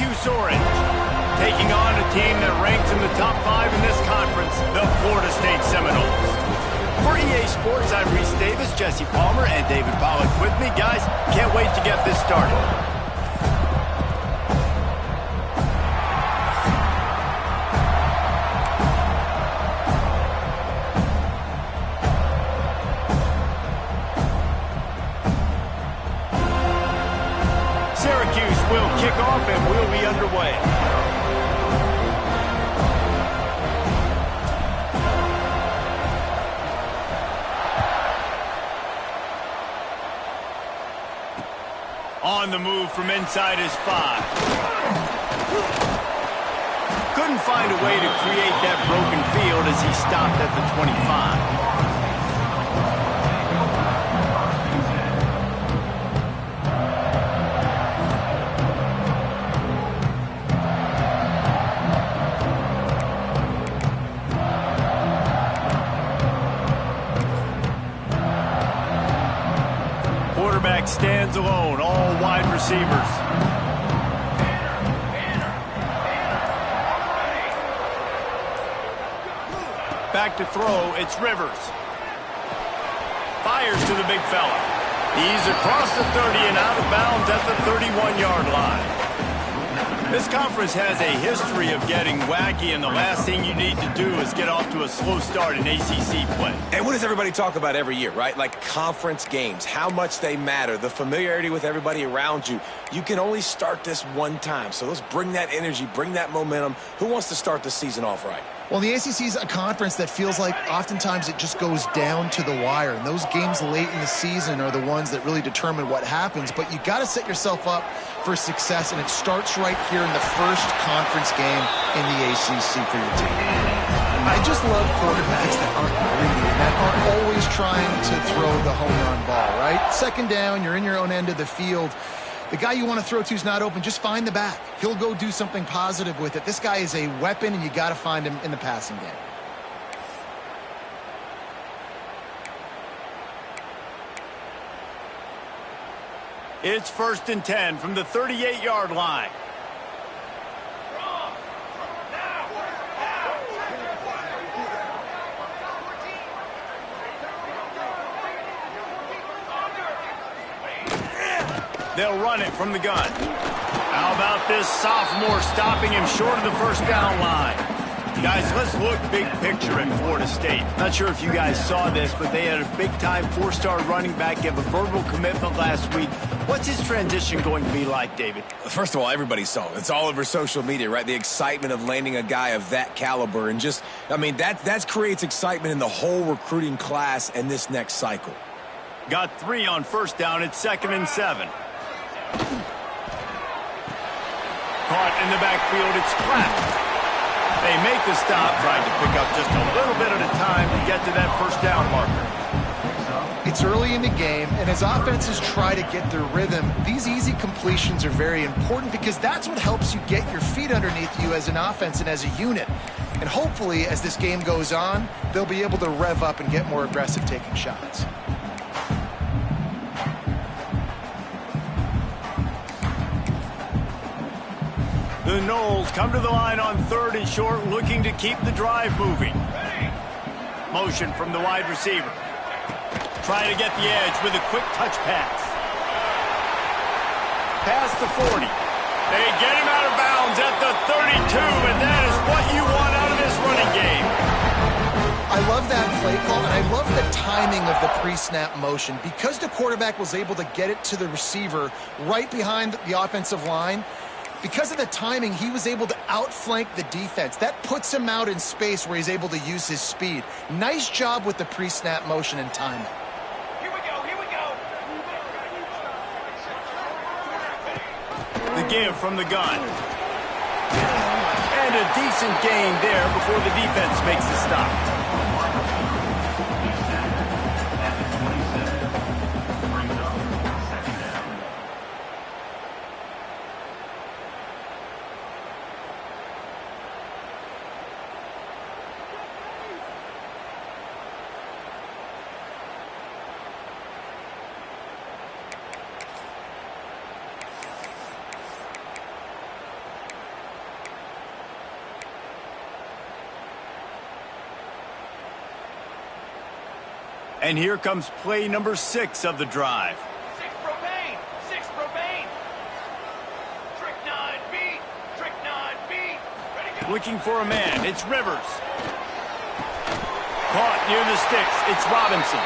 Syracuse Orange, taking on a team that ranks in the top 5 in this conference, the Florida State Seminoles. For EA Sports, I'm Reese Davis, Jesse Palmer, and David Pollack with me. Guys, can't wait to get this started. Syracuse will kick off and we'll be underway. On the move from inside his 5. Couldn't find a way to create that broken field as he stopped at the 25. Quarterback stands alone, all wide receivers. Back to throw, it's Rivers. Fires to the big fella. He's across the 30 and out of bounds at the 31-yard line. This conference has a history of getting wacky, and the last thing you need to do is get off to a slow start in ACC play. And what does everybody talk about every year, right? Like conference games, how much they matter, the familiarity with everybody around you. You can only start this one time, so let's bring that energy, bring that momentum. Who wants to start the season off right? Well, the ACC is a conference that feels like oftentimes it just goes down to the wire. And those games late in the season are the ones that really determine what happens. But you got to set yourself up for success, and it starts right here in the first conference game in the ACC for your team. I just love quarterbacks that aren't greedy, that aren't always trying to throw the home run ball, right? Second down, you're in your own end of the field. The guy you want to throw to is not open. Just find the back. He'll go do something positive with it. This guy is a weapon, and you got to find him in the passing game. It's 1st and 10 from the 38-yard line. They'll run it from the gun. How about this sophomore stopping him short of the first down line? Guys, let's look big picture at Florida State. Not sure if you guys saw this, but they had a big-time 4-star running back give a verbal commitment last week. What's his transition going to be like, David? First of all, everybody saw it. It's all over social media, right? The excitement of landing a guy of that caliber. And just, I mean, that creates excitement in the whole recruiting class and this next cycle. Got 3 on first down. It's 2nd and 7. Caught in the backfield, it's Pratt. They make the stop, trying to pick up just a little bit at a time to get to that first down marker. It's early in the game, and as offenses try to get their rhythm, these easy completions are very important because that's what helps you get your feet underneath you as an offense and as a unit. And hopefully, as this game goes on, they'll be able to rev up and get more aggressive taking shots. The Noles come to the line on 3rd and short, looking to keep the drive moving. Motion from the wide receiver. Trying to get the edge with a quick touch pass. Past the 40. They get him out of bounds at the 32, and that is what you want out of this running game. I love that play call, and I love the timing of the pre-snap motion. Because the quarterback was able to get it to the receiver right behind the offensive line, because of the timing, he was able to outflank the defense. That puts him out in space where he's able to use his speed. Nice job with the pre-snap motion and timing. Here we go, here we go. The give from the gun. And a decent gain there before the defense makes the stop. And here comes play number 6 of the drive. 6 propane. 6 propane. Trick 9B. Trick 9B. Ready to go. Looking for a man. It's Rivers. Caught near the sticks. It's Robinson.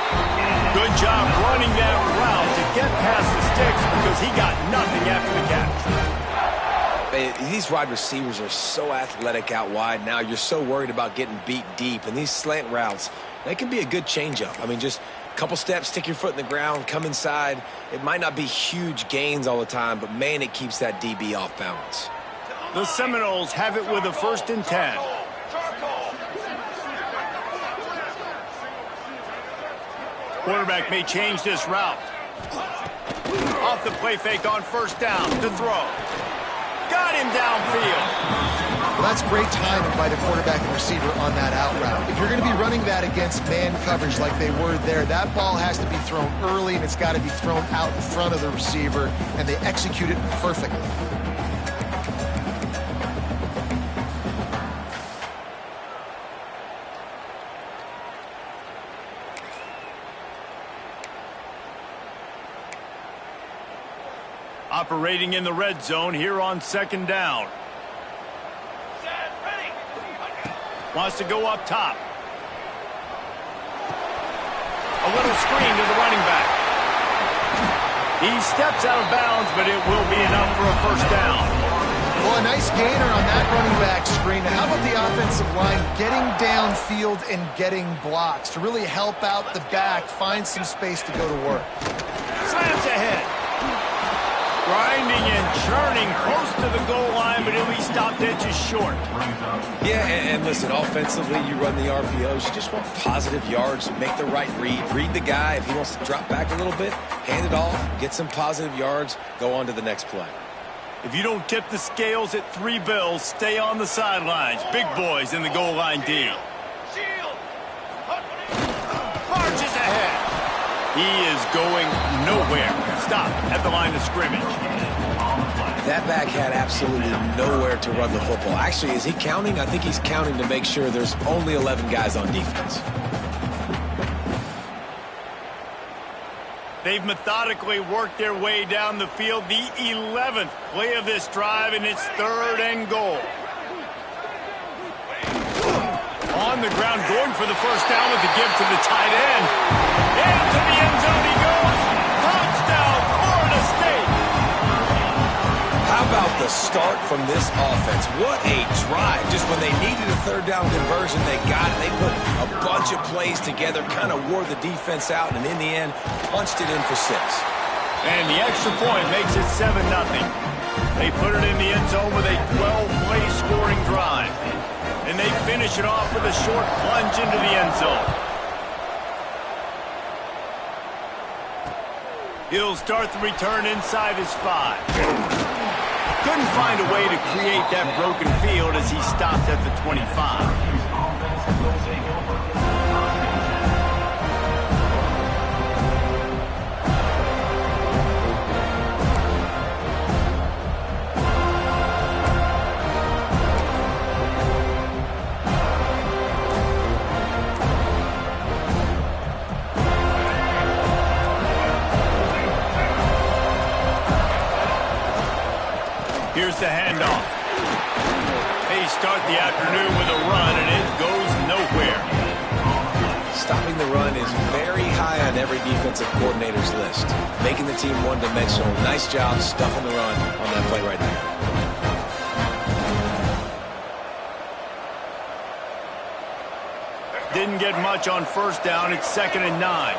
Good job running that route to get past the sticks because he got nothing after the catch. These wide receivers are so athletic out wide now. You're so worried about getting beat deep. And these slant routes, they can be a good changeup. I mean, just a couple steps, stick your foot in the ground, come inside. It might not be huge gains all the time, but, man, it keeps that DB off balance. The Seminoles have it with a 1st and 10. Quarterback may change this route. Off the play fake on 1st down to throw. Got him downfield. Well, that's great timing by the quarterback and receiver on that out route. If you're going to be running that against man coverage like they were there, that ball has to be thrown early and it's got to be thrown out in front of the receiver, and they execute it perfectly. Operating in the red zone here on 2nd down. Set. Ready. Wants to go up top. A little screen to the running back. He steps out of bounds, but it will be enough for a 1st down. Well, a nice gainer on that running back screen. Now, how about the offensive line getting downfield and getting blocks to really help out the back, find some space to go to work? Slams ahead. Grinding and churning close to the goal line, but he'll be stopped edges short. Yeah, and listen, offensively, you run the RPOs. You just want positive yards, make the right read. Read the guy. If he wants to drop back a little bit, hand it off, get some positive yards, go on to the next play. If you don't tip the scales at 3 bills, stay on the sidelines. Big boys in the goal line deal. Shield. Marches ahead. He is going nowhere. Stop at the line of scrimmage. That back had absolutely nowhere to run the football. Actually, is he counting? I think he's counting to make sure there's only 11 guys on defense. They've methodically worked their way down the field. The 11th play of this drive, and it's 3rd and goal. On the ground, going for the 1st down with the give to the tight end. Into the end zone he goes. Touchdown, Florida State. How about the start from this offense? What a drive. Just when they needed a 3rd down conversion, they got it. They put a bunch of plays together, kind of wore the defense out, and in the end, punched it in for 6. And the extra point makes it 7-0. They put it in the end zone with a 12-play scoring drive. And they finish it off with a short plunge into the end zone. He'll start the return inside his 5. Couldn't find a way to create that broken field as he stopped at the 25. Here's the handoff. They start the afternoon with a run, and it goes nowhere. Stopping the run is very high on every defensive coordinator's list. Making the team one-dimensional. Nice job stuffing the run on that play right there. Didn't get much on 1st down. It's 2nd and 9.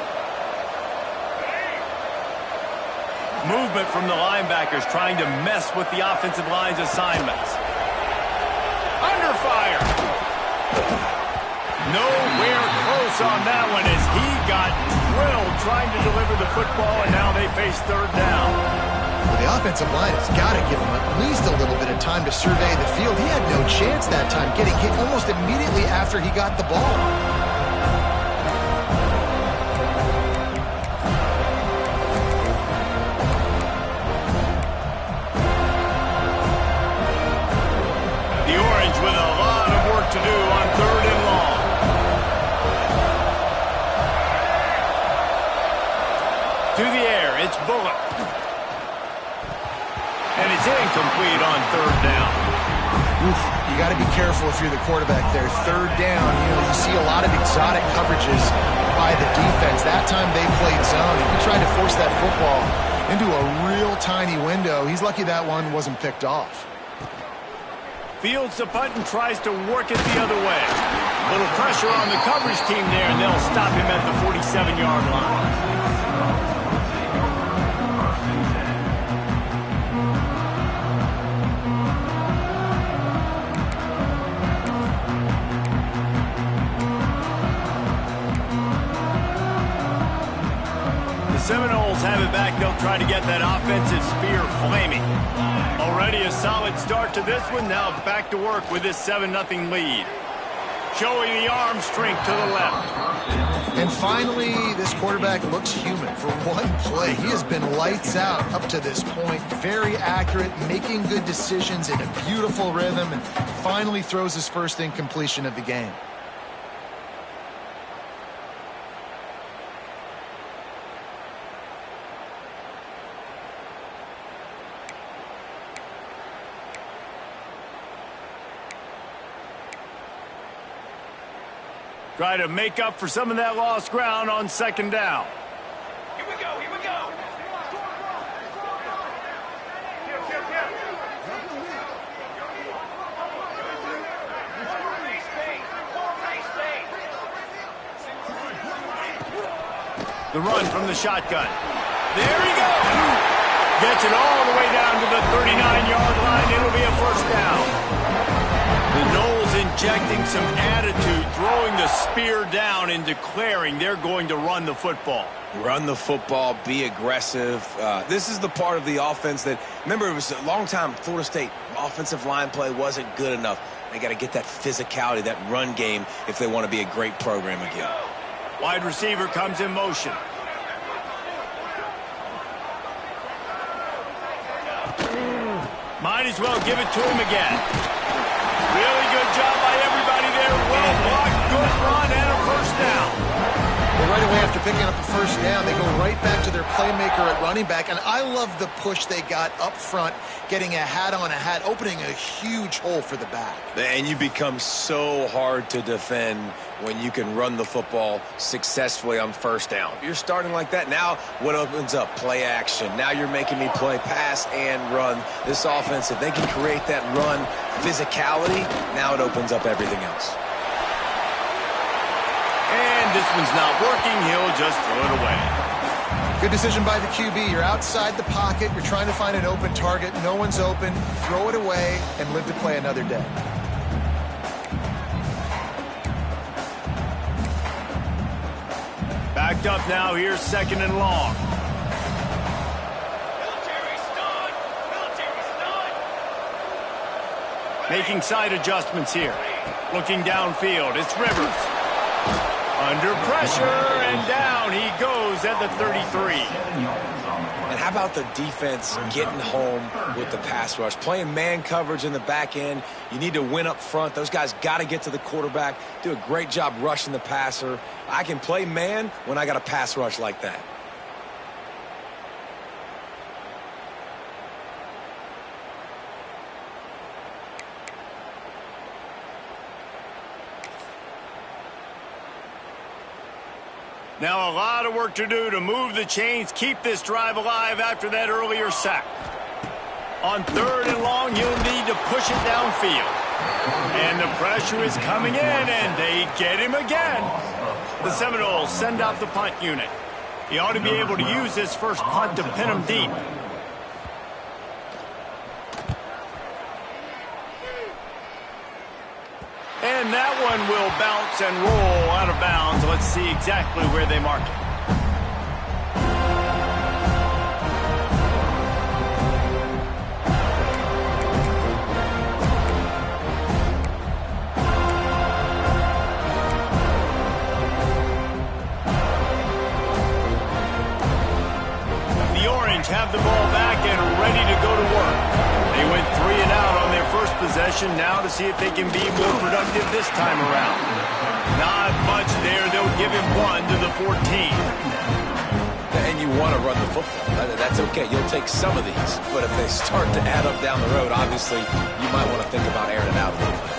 Movement from the linebackers trying to mess with the offensive line's assignments. Under fire. Nowhere close on that one as he got drilled trying to deliver the football, and now they face 3rd down. Well, the offensive line has got to give him at least a little bit of time to survey the field. He had no chance that time, getting hit almost immediately after he got the ball. With a lot of work to do on 3rd and long. To the air, it's Bullock. And it's incomplete on third down. Oof, you got to be careful if you're the quarterback there. Third down, you see a lot of exotic coverages by the defense. That time they played zone. He tried to force that football into a real tiny window. He's lucky that one wasn't picked off. Fields the punt and tries to work it the other way. A little pressure on the coverage team there, and they'll stop him at the 47-yard line. Seminoles have it back. They'll try to get that offensive spear flaming. Already a solid start to this one. Now back to work with this 7-0 lead. Showing the arm strength to the left. And finally, this quarterback looks human for one play. He has been lights out up to this point. Very accurate, making good decisions in a beautiful rhythm, and finally throws his first incompletion of the game. Try to make up for some of that lost ground on second down. Here we go, here we go. The run from the shotgun. There he goes. Gets it all the way down to the 39-yard line. It'll be a first down. The Noles injecting some attitude, throwing the spear down and declaring they're going to run the football. Run the football, be aggressive. This is the part of the offense that, remember, it was a long time, Florida State offensive line play wasn't good enough. They got to get that physicality, that run game, if they want to be a great program again. Wide receiver comes in motion. Might as well give it to him again. Really good job by everybody there. Well blocked, good run, and a first down. Well, right away after picking up the first down, they go right back to their playmaker at running back. And I love the push they got up front, getting a hat on a hat, opening a huge hole for the back. And you become so hard to defend when you can run the football successfully on first down. You're starting like that. Now what opens up? Play action. Now you're making me play pass and run. This offense, if they can create that run physicality, now it opens up everything else. And this one's not working. He'll just throw it away. Good decision by the QB. You're outside the pocket. You're trying to find an open target. No one's open. Throw it away and live to play another day. Backed up now. Here's second and long. Military stun. Military stun. Making side adjustments here. Looking downfield. It's Rivers. Under pressure, and down he goes at the 33. And how about the defense getting home with the pass rush? Playing man coverage in the back end. You need to win up front. Those guys got to get to the quarterback, do a great job rushing the passer. I can play man when I got a pass rush like that. Now a lot of work to do to move the chains, keep this drive alive after that earlier sack. On third and long, you'll need to push it downfield. And the pressure is coming in, and they get him again. The Seminoles send out the punt unit. He ought to be able to use this first punt to pin him deep. And that one will bounce and roll out of bounds. Let's see exactly where they mark it. The Orange have the ball back and ready to go to work. They went 3 and out on their first possession, now to see if they can be more productive this time around. Not much there. They'll give him 1 to the 14. And and you want to run the football. That's okay. You'll take some of these. But if they start to add up down the road, obviously, you might want to think about airing it out a little bit.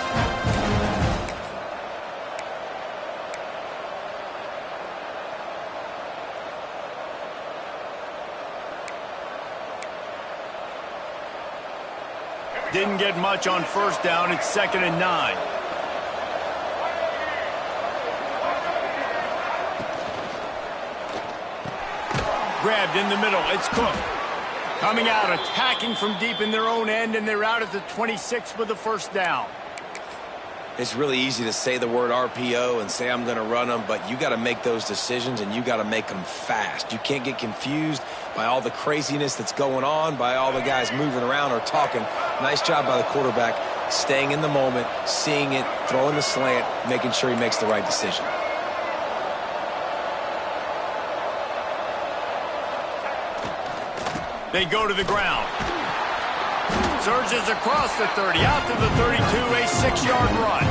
Didn't get much on first down. It's 2nd and 9. Grabbed in the middle. It's Cook. Coming out, attacking from deep in their own end, and they're out at the 26 with the first down. It's really easy to say the word RPO and say I'm going to run them, but you got to make those decisions, and you got to make them fast. You can't get confused by all the craziness that's going on, by all the guys moving around or talking. Nice job by the quarterback, staying in the moment, seeing it, throwing the slant, making sure he makes the right decision. They go to the ground. Surges across the 30, out to the 32, a 6-yard run.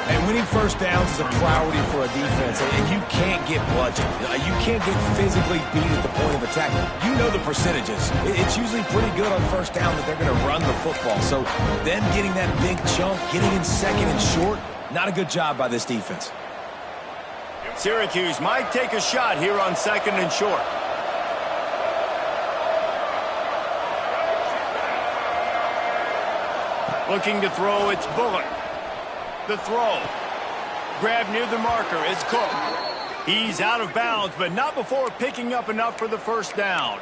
And winning first downs is a priority for a defense, and you can't get bludgeoned. You can't get physically beat at the point of attack. You know the percentages. It's usually pretty good on first down that they're going to run the football. So them getting that big chunk, getting in second and short, not a good job by this defense. Syracuse might take a shot here on 2nd and short. Looking to throw, it's Bullock. The throw. Grab near the marker, it's Cook. He's out of bounds, but not before picking up enough for the first down.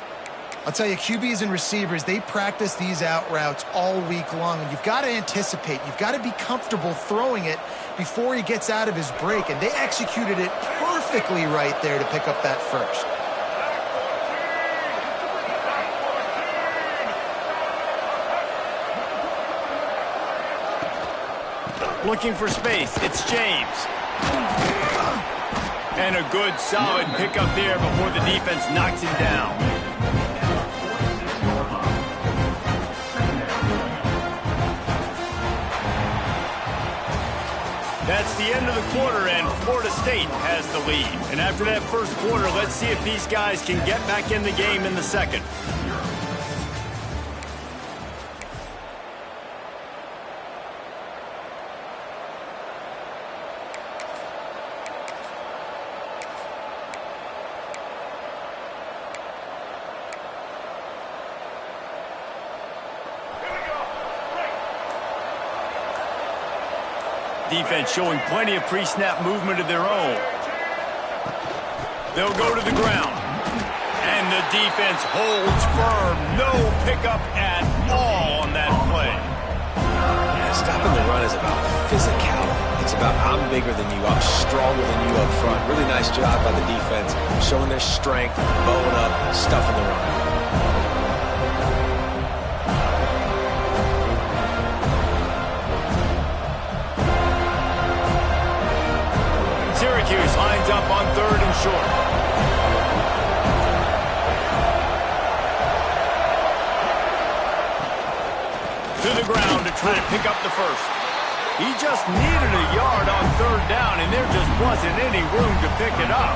I'll tell you, QBs and receivers, they practice these out routes all week long, and you've got to anticipate. You've got to be comfortable throwing it before he gets out of his break, and they executed it perfectly right there to pick up that first. Looking for space, it's James. And a good, solid pickup there before the defense knocks him down. That's the end of the quarter, and Florida State has the lead. And after that first quarter, let's see if these guys can get back in the game in the second. Defense showing plenty of pre-snap movement of their own. They'll go to the ground. And the defense holds firm. No pickup at all on that play. Stopping the run is about physicality. It's about I'm bigger than you, I'm stronger than you up front. Really nice job by the defense, showing their strength, bowing up, stuffing the run. Syracuse lines up on 3rd and short. To the ground to try to pick up the first. He just needed a yard on 3rd down, and there just wasn't any room to pick it up.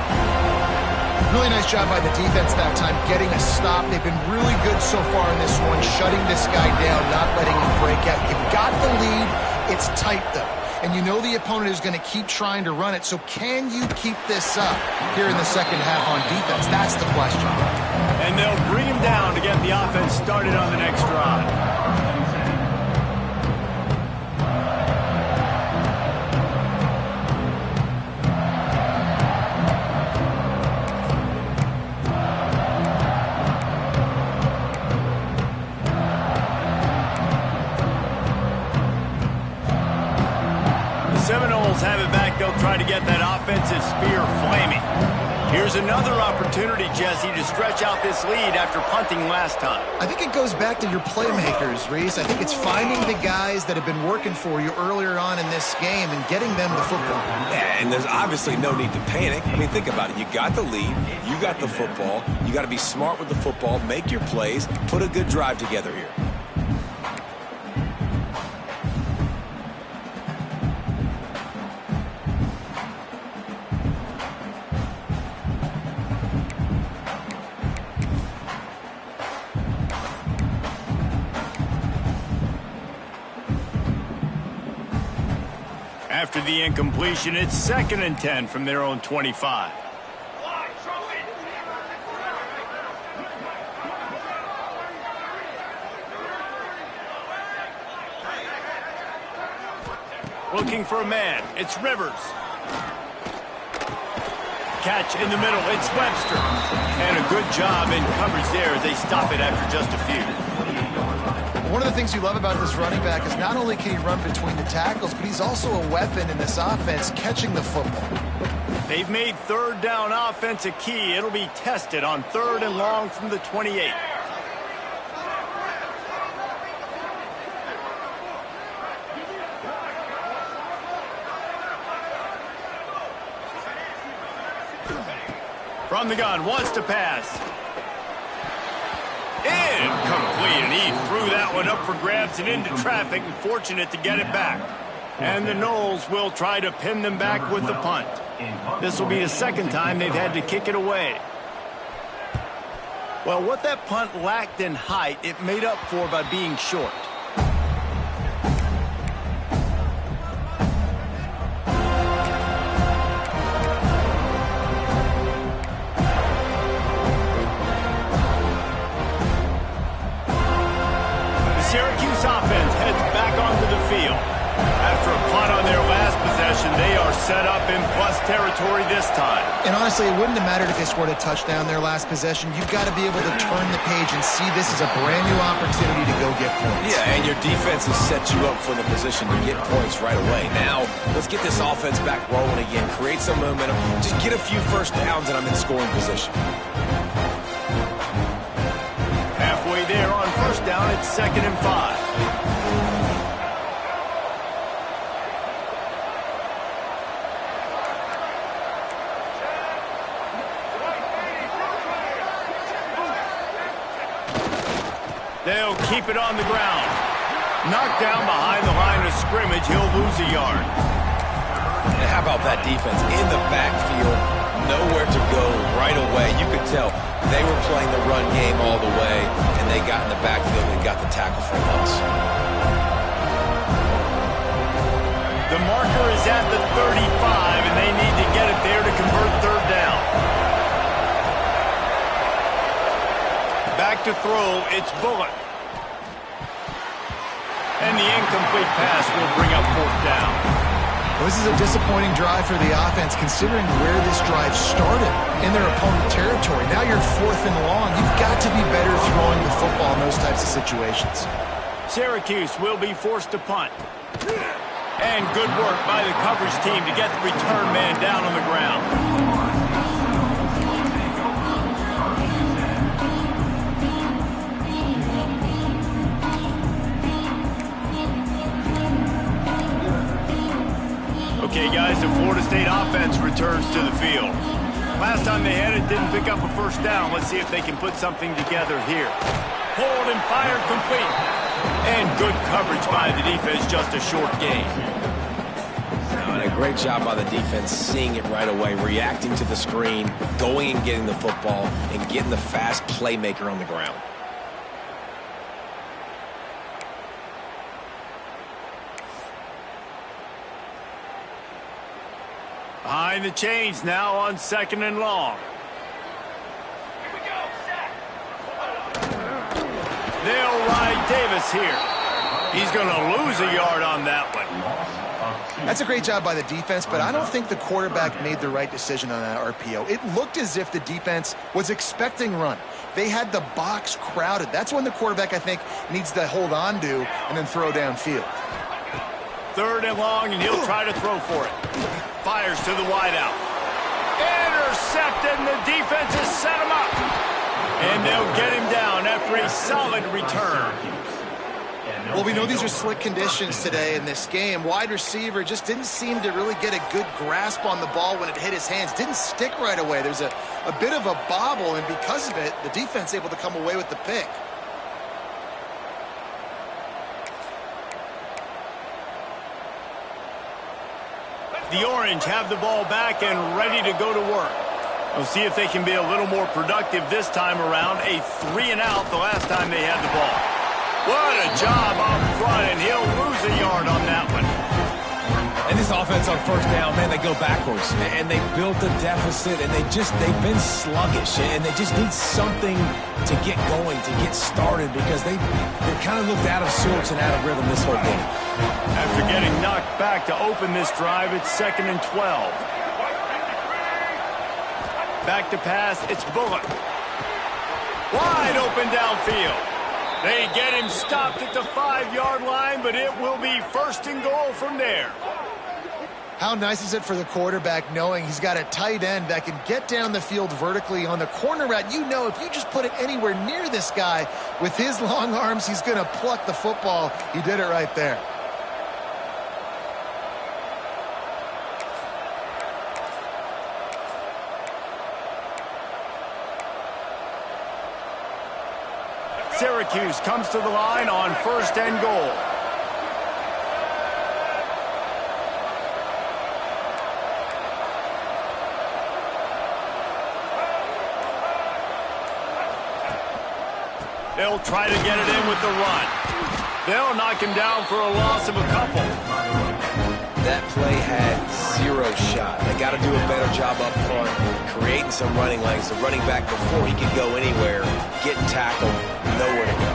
Really nice job by the defense that time, getting a stop. They've been really good so far in this one, shutting this guy down, not letting him break out. You've got the lead. It's tight, though. And you know the opponent is going to keep trying to run it. So can you keep this up here in the second half on defense? That's the question. And they'll bring him down to get the offense started on the next drive. Seminoles have it back. They'll try to get that offensive spear flaming. Here's another opportunity, Jesse, to stretch out this lead after punting last time. I think it goes back to your playmakers, Reese. I think it's finding the guys that have been working for you earlier on in this game and getting them the football. Yeah, and there's obviously no need to panic. I mean, think about it. You got the lead. You got the football. You got to be smart with the football, make your plays, put a good drive together here. After the incompletion, it's 2nd and 10 from their own 25. Looking for a man. It's Rivers. Catch in the middle. It's Webster. And a good job in coverage there as they stop it after just a few. One of the things you love about this running back is not only can he run between the tackles, but he's also a weapon in this offense catching the football. They've made 3rd down offense a key. It'll be tested on 3rd and long from the 28. From the gun, wants to pass. Incomplete, and he threw that one up for grabs and into traffic, and fortunate to get it back. And the Noles will try to pin them back with the punt. This will be the 2nd time they've had to kick it away. Well, what that punt lacked in height, it made up for by being short. Syracuse offense heads back onto the field. After a punt on their last possession, they are set up in plus territory this time. And honestly, it wouldn't have mattered if they scored a touchdown their last possession. You've got to be able to turn the page and see this is a brand new opportunity to go get points. Yeah, and your defense has set you up for the position to get points right away. Now, let's get this offense back rolling again. Create some momentum. Just get a few first downs, and I'm in scoring position. Halfway there on 1st down, it's 2nd and 5. They'll keep it on the ground. Knocked down behind the line of scrimmage, he'll lose a yard. And how about that defense in the backfield? Nowhere to go right away. You could tell they were playing the run game all the way, and they got in the backfield and got the tackle for loss. The marker is at the 35, and they need to get it there to convert 3rd down. Back to throw, it's Bullock. And the incomplete pass will bring up 4th down. Well, this is a disappointing drive for the offense, considering where this drive started in their opponent territory. Now you're 4th and long. You've got to be better throwing the football in those types of situations. Syracuse will be forced to punt. And good work by the coverage team to get the return man down on the ground. Okay, guys, the Florida State offense returns to the field. Last time they had it, didn't pick up a 1st down. Let's see if they can put something together here. Hold and fire complete. And good coverage by the defense, just a short gain. And a great job by the defense, seeing it right away, reacting to the screen, going and getting the football, and getting the fast playmaker on the ground. Behind the chains now on 2nd and long. Here we go, sack. They'll ride Davis here. He's going to lose a yard on that one. That's a great job by the defense, but I don't think the quarterback made the right decision on that RPO. It looked as if the defense was expecting run. They had the box crowded. That's when the quarterback, I think, needs to hold on to and then throw downfield. 3rd and long, and he'll try to throw for it. Fires to the wideout. Intercepted, and the defense has set him up. And they'll get him down after a solid return. Well, we know these are slick conditions today in this game. Wide receiver just didn't seem to really get a good grasp on the ball when it hit his hands. Didn't stick right away. There's a bit of a bobble, and because of it, the defense able to come away with the pick. The Orange have the ball back and ready to go to work. We'll see if they can be a little more productive this time around. A 3-and-out the last time they had the ball. What a job up front, and he'll lose a yard on that one. And this offense offense on first down, man, they go backwards. And they built a deficit, and they've been sluggish. And they just need something to get going, to get started, because they kind of looked out of sorts and out of rhythm this whole game. After getting knocked back to open this drive, it's 2nd and 12. Back to pass, it's Bullock. Wide open downfield. They get him stopped at the 5-yard line, but it will be 1st and goal from there. How nice is it for the quarterback knowing he's got a tight end that can get down the field vertically on the corner route? You know, if you just put it anywhere near this guy with his long arms, he's going to pluck the football. He did it right there. Syracuse comes to the line on 1st and goal. They'll try to get it in with the run. They'll knock him down for a loss of a couple. That play had 0 shot. They got to do a better job up front, creating some running lanes. The running back, before he could go anywhere, getting tackled, nowhere to go.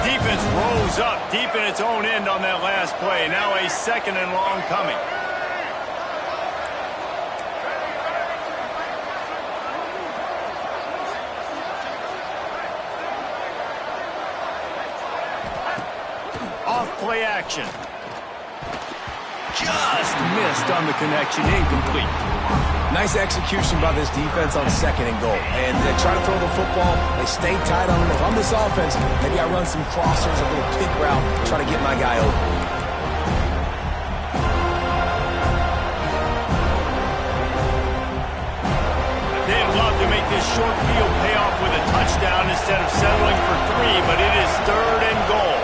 Defense rose up deep in its own end on that last play. Now a 2nd and long coming. Off play action. Just missed on the connection, incomplete. Nice execution by this defense on 2nd and goal. And they try to throw the football. They stay tight on him. If I'm this offense, maybe I run some crossers, a little pick route, try to get my guy over. They'd love to make this short field pay off with a touchdown instead of settling for 3, but it is 3rd and goal.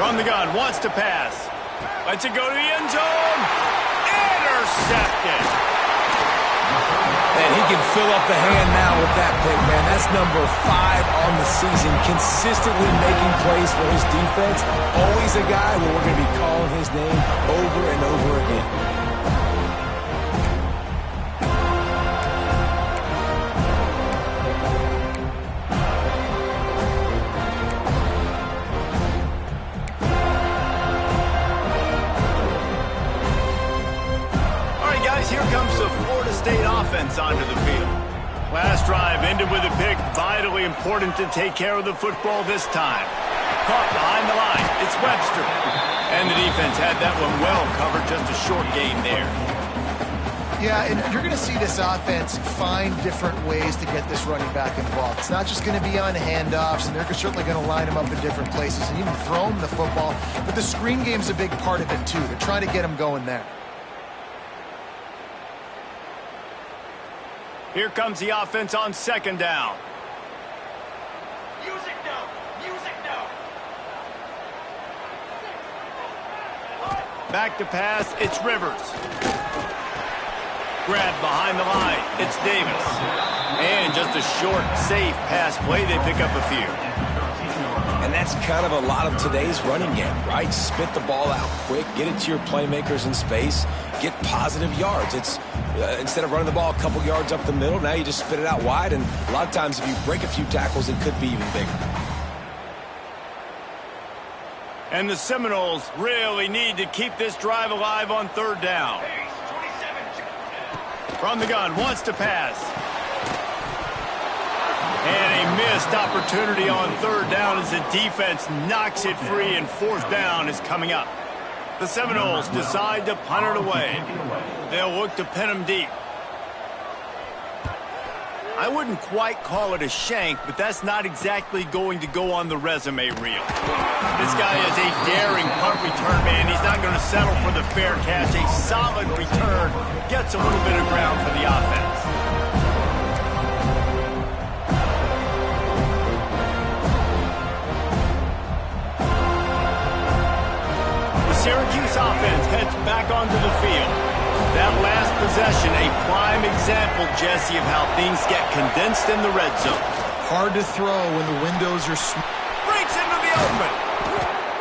From the gun, wants to pass. Lets it go to the end zone. Intercepted. And he can fill up the hand now with that pick, man. That's number 5 on the season, consistently making plays for his defense. Always a guy where we're going to be calling his name over and over again. Here comes the Florida State offense onto the field. Last drive ended with a pick. Vitally important to take care of the football this time. Caught behind the line. It's Webster. And the defense had that one well covered. Just a short gain there. Yeah, and you're going to see this offense find different ways to get this running back involved. It's not just going to be on handoffs, and they're certainly going to line him up in different places and even throw him the football. But the screen game's a big part of it, too. They're trying to get him going there. Here comes the offense on 2nd down. Music now! Music now! Back to pass, it's Rivers. Grabbed behind the line, it's Davis. And just a short, safe pass play, they pick up a few. And that's kind of a lot of today's running game, right? Spit the ball out quick, get it to your playmakers in space, get positive yards. It's instead of running the ball a couple yards up the middle, now you just spit it out wide, and a lot of times if you break a few tackles, it could be even bigger. And the Seminoles really need to keep this drive alive on 3rd down. From the gun, wants to pass. And a missed opportunity on 3rd down as the defense knocks it free, and 4th down is coming up. The Seminoles decide to punt it away. They'll look to pin him deep. I wouldn't quite call it a shank, but that's not exactly going to go on the resume reel. This guy is a daring punt return man. He's not going to settle for the fair catch. A solid return gets a little bit of ground for the offense. The Syracuse offense heads back onto the field. That last possession, a prime example, Jesse, of how things get condensed in the red zone. Hard to throw when the windows are small. Breaks into the open.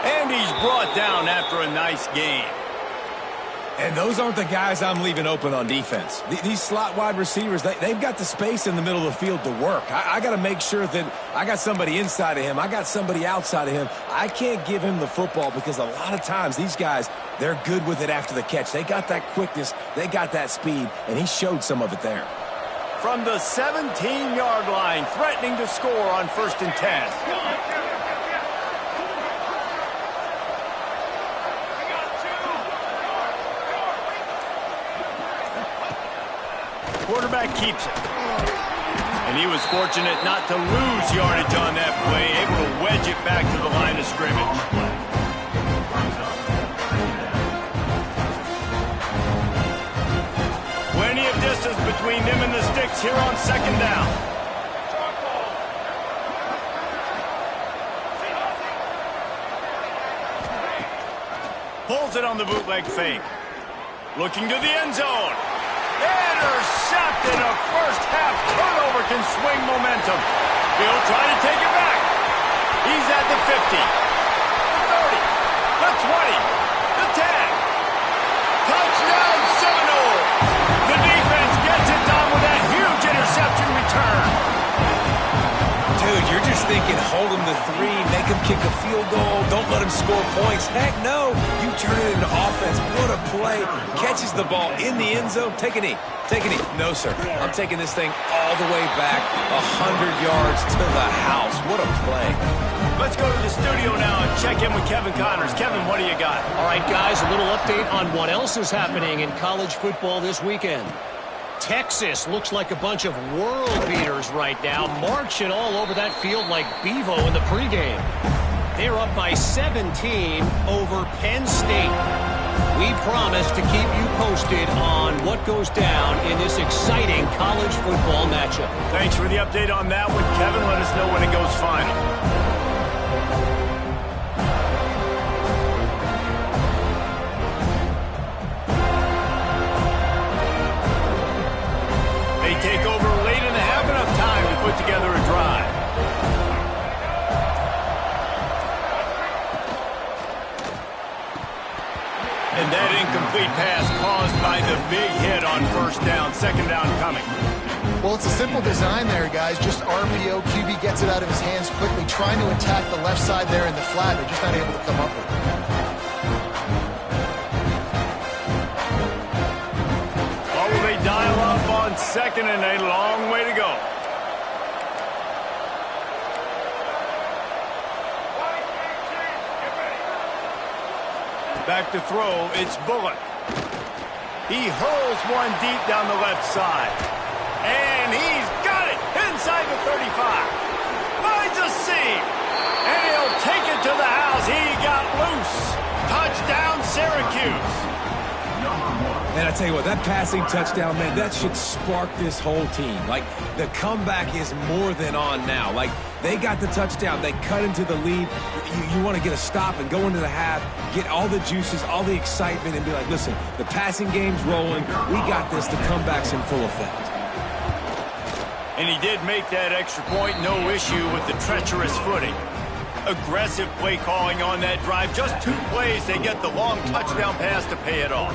And he's brought brought down after a nice gain. And those aren't the guys I'm leaving open on defense. These slot wide receivers, they've got the space in the middle of the field to work. I got to make sure that I got somebody inside of him. I got somebody outside of him. I can't give him the football because a lot of times these guys, they're good with it after the catch. They got that quickness. They got that speed, and he showed some of it there. From the 17-yard line, threatening to score on 1st and 10. Quarterback keeps it. And he was fortunate not to lose yardage on that play, able to wedge it back to the line of scrimmage. Plenty of distance between them and the sticks here on 2nd down. Pulls it on the bootleg fake. Looking to the end zone. Intercepted. A first-half turnover can swing momentum. He'll try to take it back. He's at the 50, the 30, the 20, the 10. Touchdown Seminoles. The defense gets it done with that huge interception return. Dude, you're just thinking, hold him to 3, make him kick a field goal, don't let him score points. Heck no, you turn it into offense. What a play. Catches the ball in the end zone. Take a knee. Take a knee. No, sir. I'm taking this thing all the way back 100 yards to the house. What a play. Let's go to the studio now and check in with Kevin Connors. Kevin, what do you got? All right, guys, a little update on what else is happening in college football this weekend. Texas looks like a bunch of world beaters right now, marching all over that field like Bevo in the pregame. They're up by 17 over Penn State. We promise to keep you posted on what goes down in this exciting college football matchup. Thanks for the update on that one, Kevin. Let us know when it goes final. They take over late and have enough time to put together a drive. And that incomplete pass caused by the big hit on 1st down. 2nd down coming. Well, it's a simple design there, guys. Just RPO. QB gets it out of his hands quickly, trying to attack the left side there in the flat. They're just not able to come up with it. Oh, they dial up on 2nd and a long way to go. Back to throw, it's Bullock. He hurls one deep down the left side. And he's got it inside the 35. Finds a seam. And he'll take it to the house. He got loose. Touchdown, Syracuse. And I tell you what, that passing touchdown, man, that should spark this whole team. Like, the comeback is more than on now. Like, they got the touchdown. They cut into the lead. You want to get a stop and go into the half, get all the juices, all the excitement, and be like, listen, the passing game's rolling. We got this. The comeback's in full effect. And he did make that extra point. No issue with the treacherous footing. Aggressive play calling on that drive. Just 2 plays, they get the long touchdown pass to pay it off.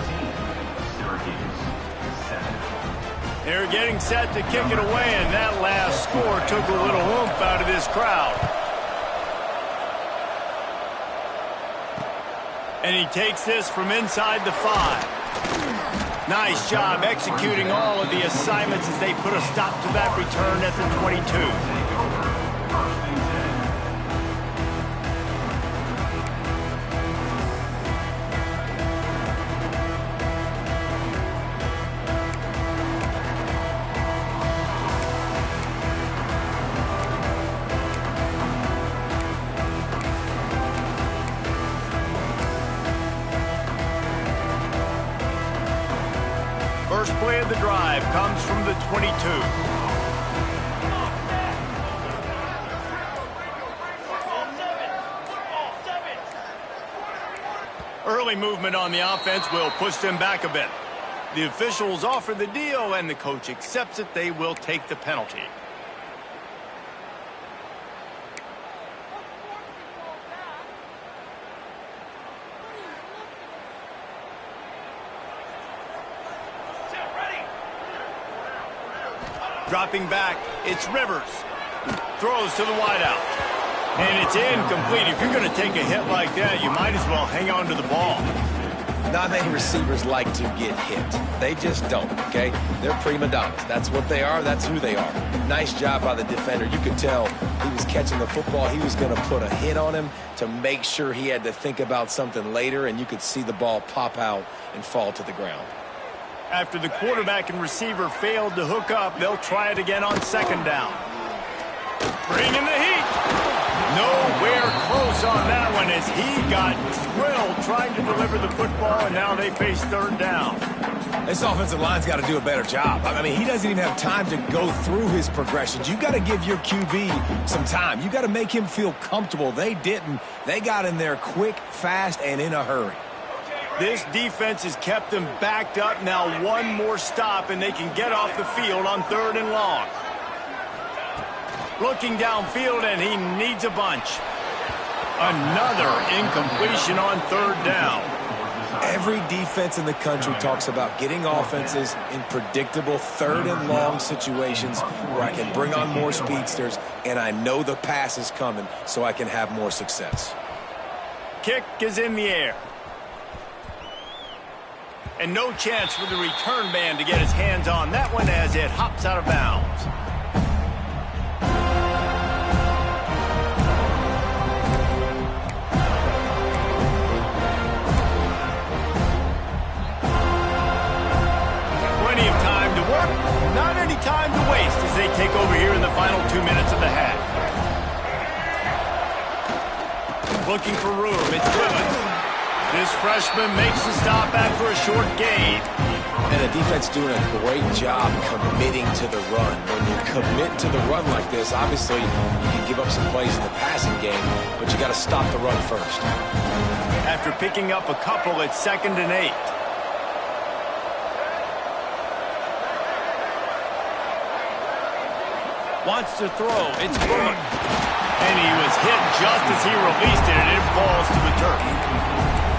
They're getting set to kick it away, and that last score took a little oomph out of this crowd. And he takes this from inside the 5. Nice job executing all of the assignments as they put a stop to that return at the 22. First play of the drive comes from the 22. Early movement on the offense will push them back a bit. The officials offer the deal, and the coach accepts it. They will take the penalty. Dropping back, it's Rivers. Throws to the wideout. And it's incomplete. If you're going to take a hit like that, you might as well hang on to the ball. Not many receivers like to get hit. They just don't, okay? They're prima donnas. That's what they are. That's who they are. Nice job by the defender. You could tell he was catching the football. He was going to put a hit on him to make sure he had to think about something later, and you could see the ball pop out and fall to the ground. After the quarterback and receiver failed to hook up, they'll try it again on second down. Bringing the heat. Nowhere close on that one as he got drilled trying to deliver the football, and now they face third down. This offensive line's got to do a better job. I mean, he doesn't even have time to go through his progressions. You got to give your QB some time. You got to make him feel comfortable. They didn't. They got in there quick, fast, and in a hurry. This defense has kept them backed up. Now one more stop, and they can get off the field on third and long. Looking downfield, and he needs a bunch. Another incompletion on third down. Every defense in the country talks about getting offenses in predictable third and long situations where I can bring on more speedsters, and I know the pass is coming, so I can have more success. Kick is in the air. And no chance for the return man to get his hands on that one as it hops out of bounds. Plenty of time to work, not any time to waste as they take over here in the final 2 minutes of the half. Looking for room, it's Clemens. This freshman makes the stop after a short gain. And the defense doing a great job committing to the run. When you commit to the run like this, obviously you can give up some plays in the passing game, but you got to stop the run first. After picking up a couple, it's 2nd and 8. Wants to throw, it's Bullock. And he was hit just as he released it, and it falls to the turf.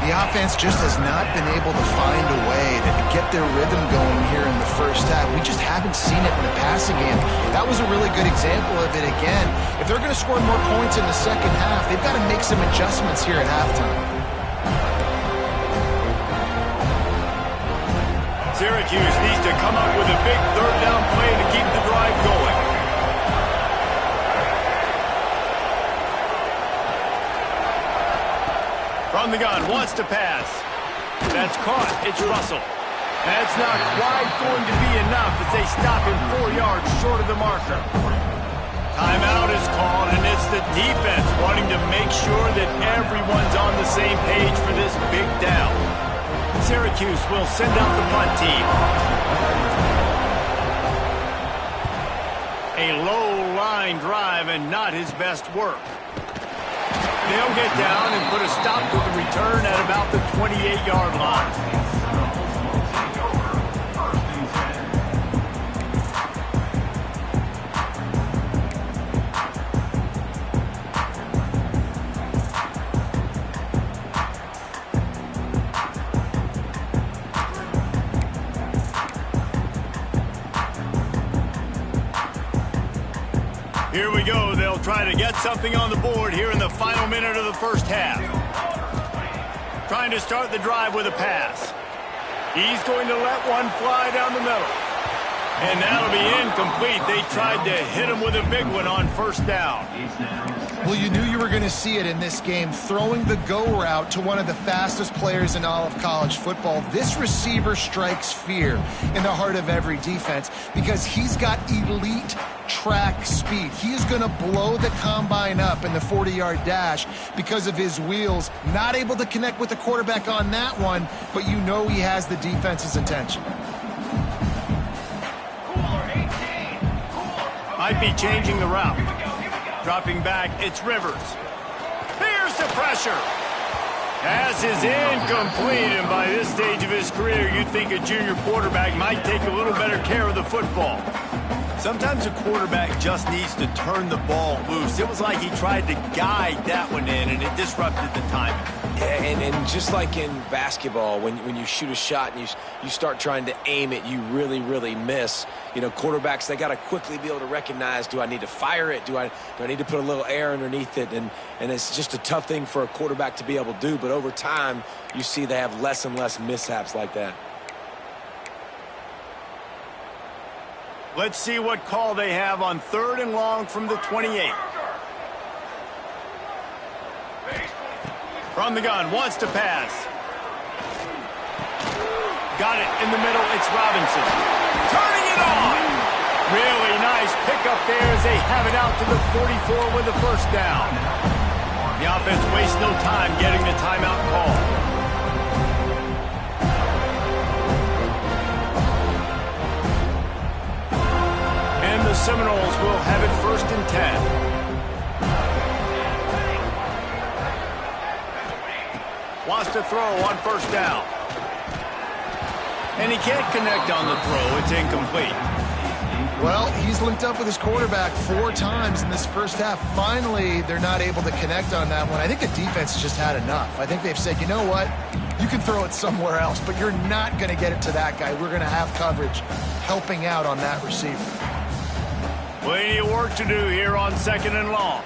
The offense just has not been able to find a way to get their rhythm going here in the first half. We just haven't seen it in the passing game. That was a really good example of it again. If they're going to score more points in the second half, they've got to make some adjustments here at halftime. Syracuse needs to come up with a big third down play to keep the drive going. From the gun, wants to pass. That's caught. It's Russell. That's not quite going to be enough as they stop him 4 yards short of the marker. Timeout is called, and it's the defense wanting to make sure that everyone's on the same page for this big down. Syracuse will send out the punt team. A low-line drive and not his best work. They'll get down and put a stop to the return at about the 28-yard line. Here we go. They'll try to get something on the board here in the final minute of the first half. Trying to start the drive with a pass. He's going to let one fly down the middle. And that'll be incomplete. They tried to hit him with a big one on first down. Well, you knew you were going to see it in this game, throwing the go route to one of the fastest players in all of college football. This receiver strikes fear in the heart of every defense because he's got elite track speed. He is going to blow the combine up in the 40-yard dash because of his wheels. Not able to connect with the quarterback on that one, but you know he has the defense's attention. Might be changing the route. Dropping back, it's Rivers. Here's the pressure. Pass is incomplete, and by this stage of his career, you'd think a junior quarterback might take a little better care of the football. Sometimes a quarterback just needs to turn the ball loose. It was like he tried to guide that one in, and it disrupted the timing. And just like in basketball, when you shoot a shot and you start trying to aim it, you really, really miss. You know, quarterbacks, they got to quickly be able to recognize, do I need to fire it? Do I need to put a little air underneath it? And it's just a tough thing for a quarterback to be able to do. But over time, you see they have less and less mishaps like that. Let's see what call they have on 3rd and long from the 28. From the gun, wants to pass. Got it in the middle, it's Robinson. Turning it on! Really nice pickup there as they have it out to the 44 with the first down. The offense wastes no time getting the timeout call. And the Seminoles will have it 1st and 10. Wants to throw on 1st down. And he can't connect on the throw. It's incomplete. Well, he's linked up with his quarterback 4 times in this first half. Finally, they're not able to connect on that one. I think the defense has just had enough. I think they've said, you know what? You can throw it somewhere else, but you're not going to get it to that guy. We're going to have coverage helping out on that receiver. Plenty of work to do here on 2nd and long.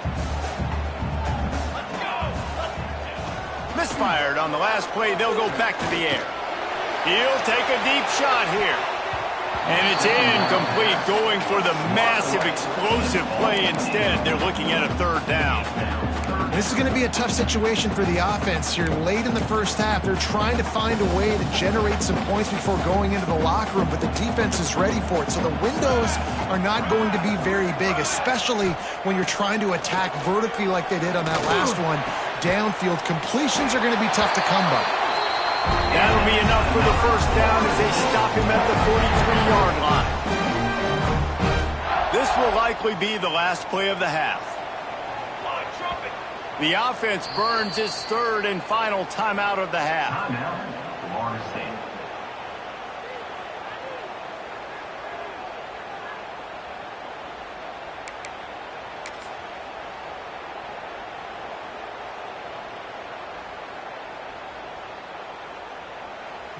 Misfired on the last play. They'll go back to the air. He'll take a deep shot here. And it's incomplete, going for the massive explosive play instead. They're looking at a 3rd down. This is going to be a tough situation for the offense here. Late in the first half, they're trying to find a way to generate some points before going into the locker room, but the defense is ready for it. So the windows are not going to be very big, especially when you're trying to attack vertically like they did on that last one. Downfield completions are going to be tough to come by. That'll be enough for the 1st down as they stop him at the 43-yard line. This will likely be the last play of the half. The offense burns its 3rd and final timeout of the half.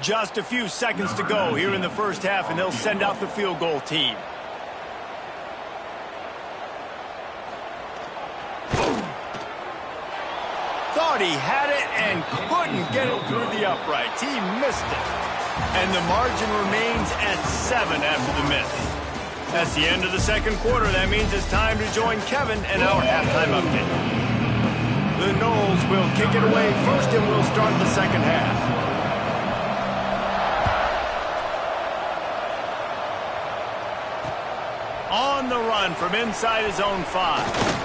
Just a few seconds to go here in the first half, and they'll send out the field goal team. Thought he had it and couldn't get it through the uprights. He missed it. And the margin remains at 7 after the miss. That's the end of the 2nd quarter. That means it's time to join Kevin and our halftime update. The Noles will kick it away first, and we'll start the 2nd half. On the run from inside his own 5.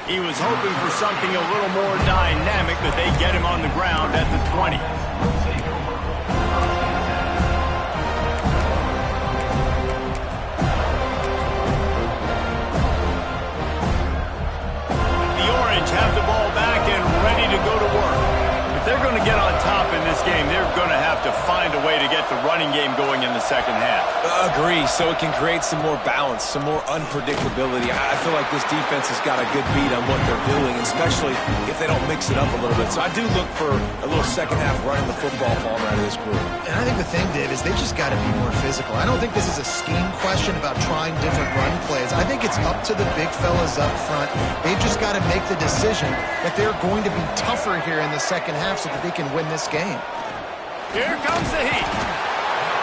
He was hoping for something a little more dynamic, but they get him on the ground at the 20. The Orange have the ball back and ready to go to work. If they're going to get on top in this game, they're going to have to find a way to get the running game going in the 2nd half. Agree, so it can create some more balance, some more unpredictability. I feel like this defense has got a good beat on what they're doing, especially if they don't mix it up a little bit. So I do look for a little 2nd half running the football form out of this group. And I think the thing, Dave, is they just got to be more physical. I don't think this is a scheme question about trying different run plays. I think it's up to the big fellas up front. They've just got to make the decision that they're going to be tougher here in the 2nd half so that they can win this game. Here comes the heat.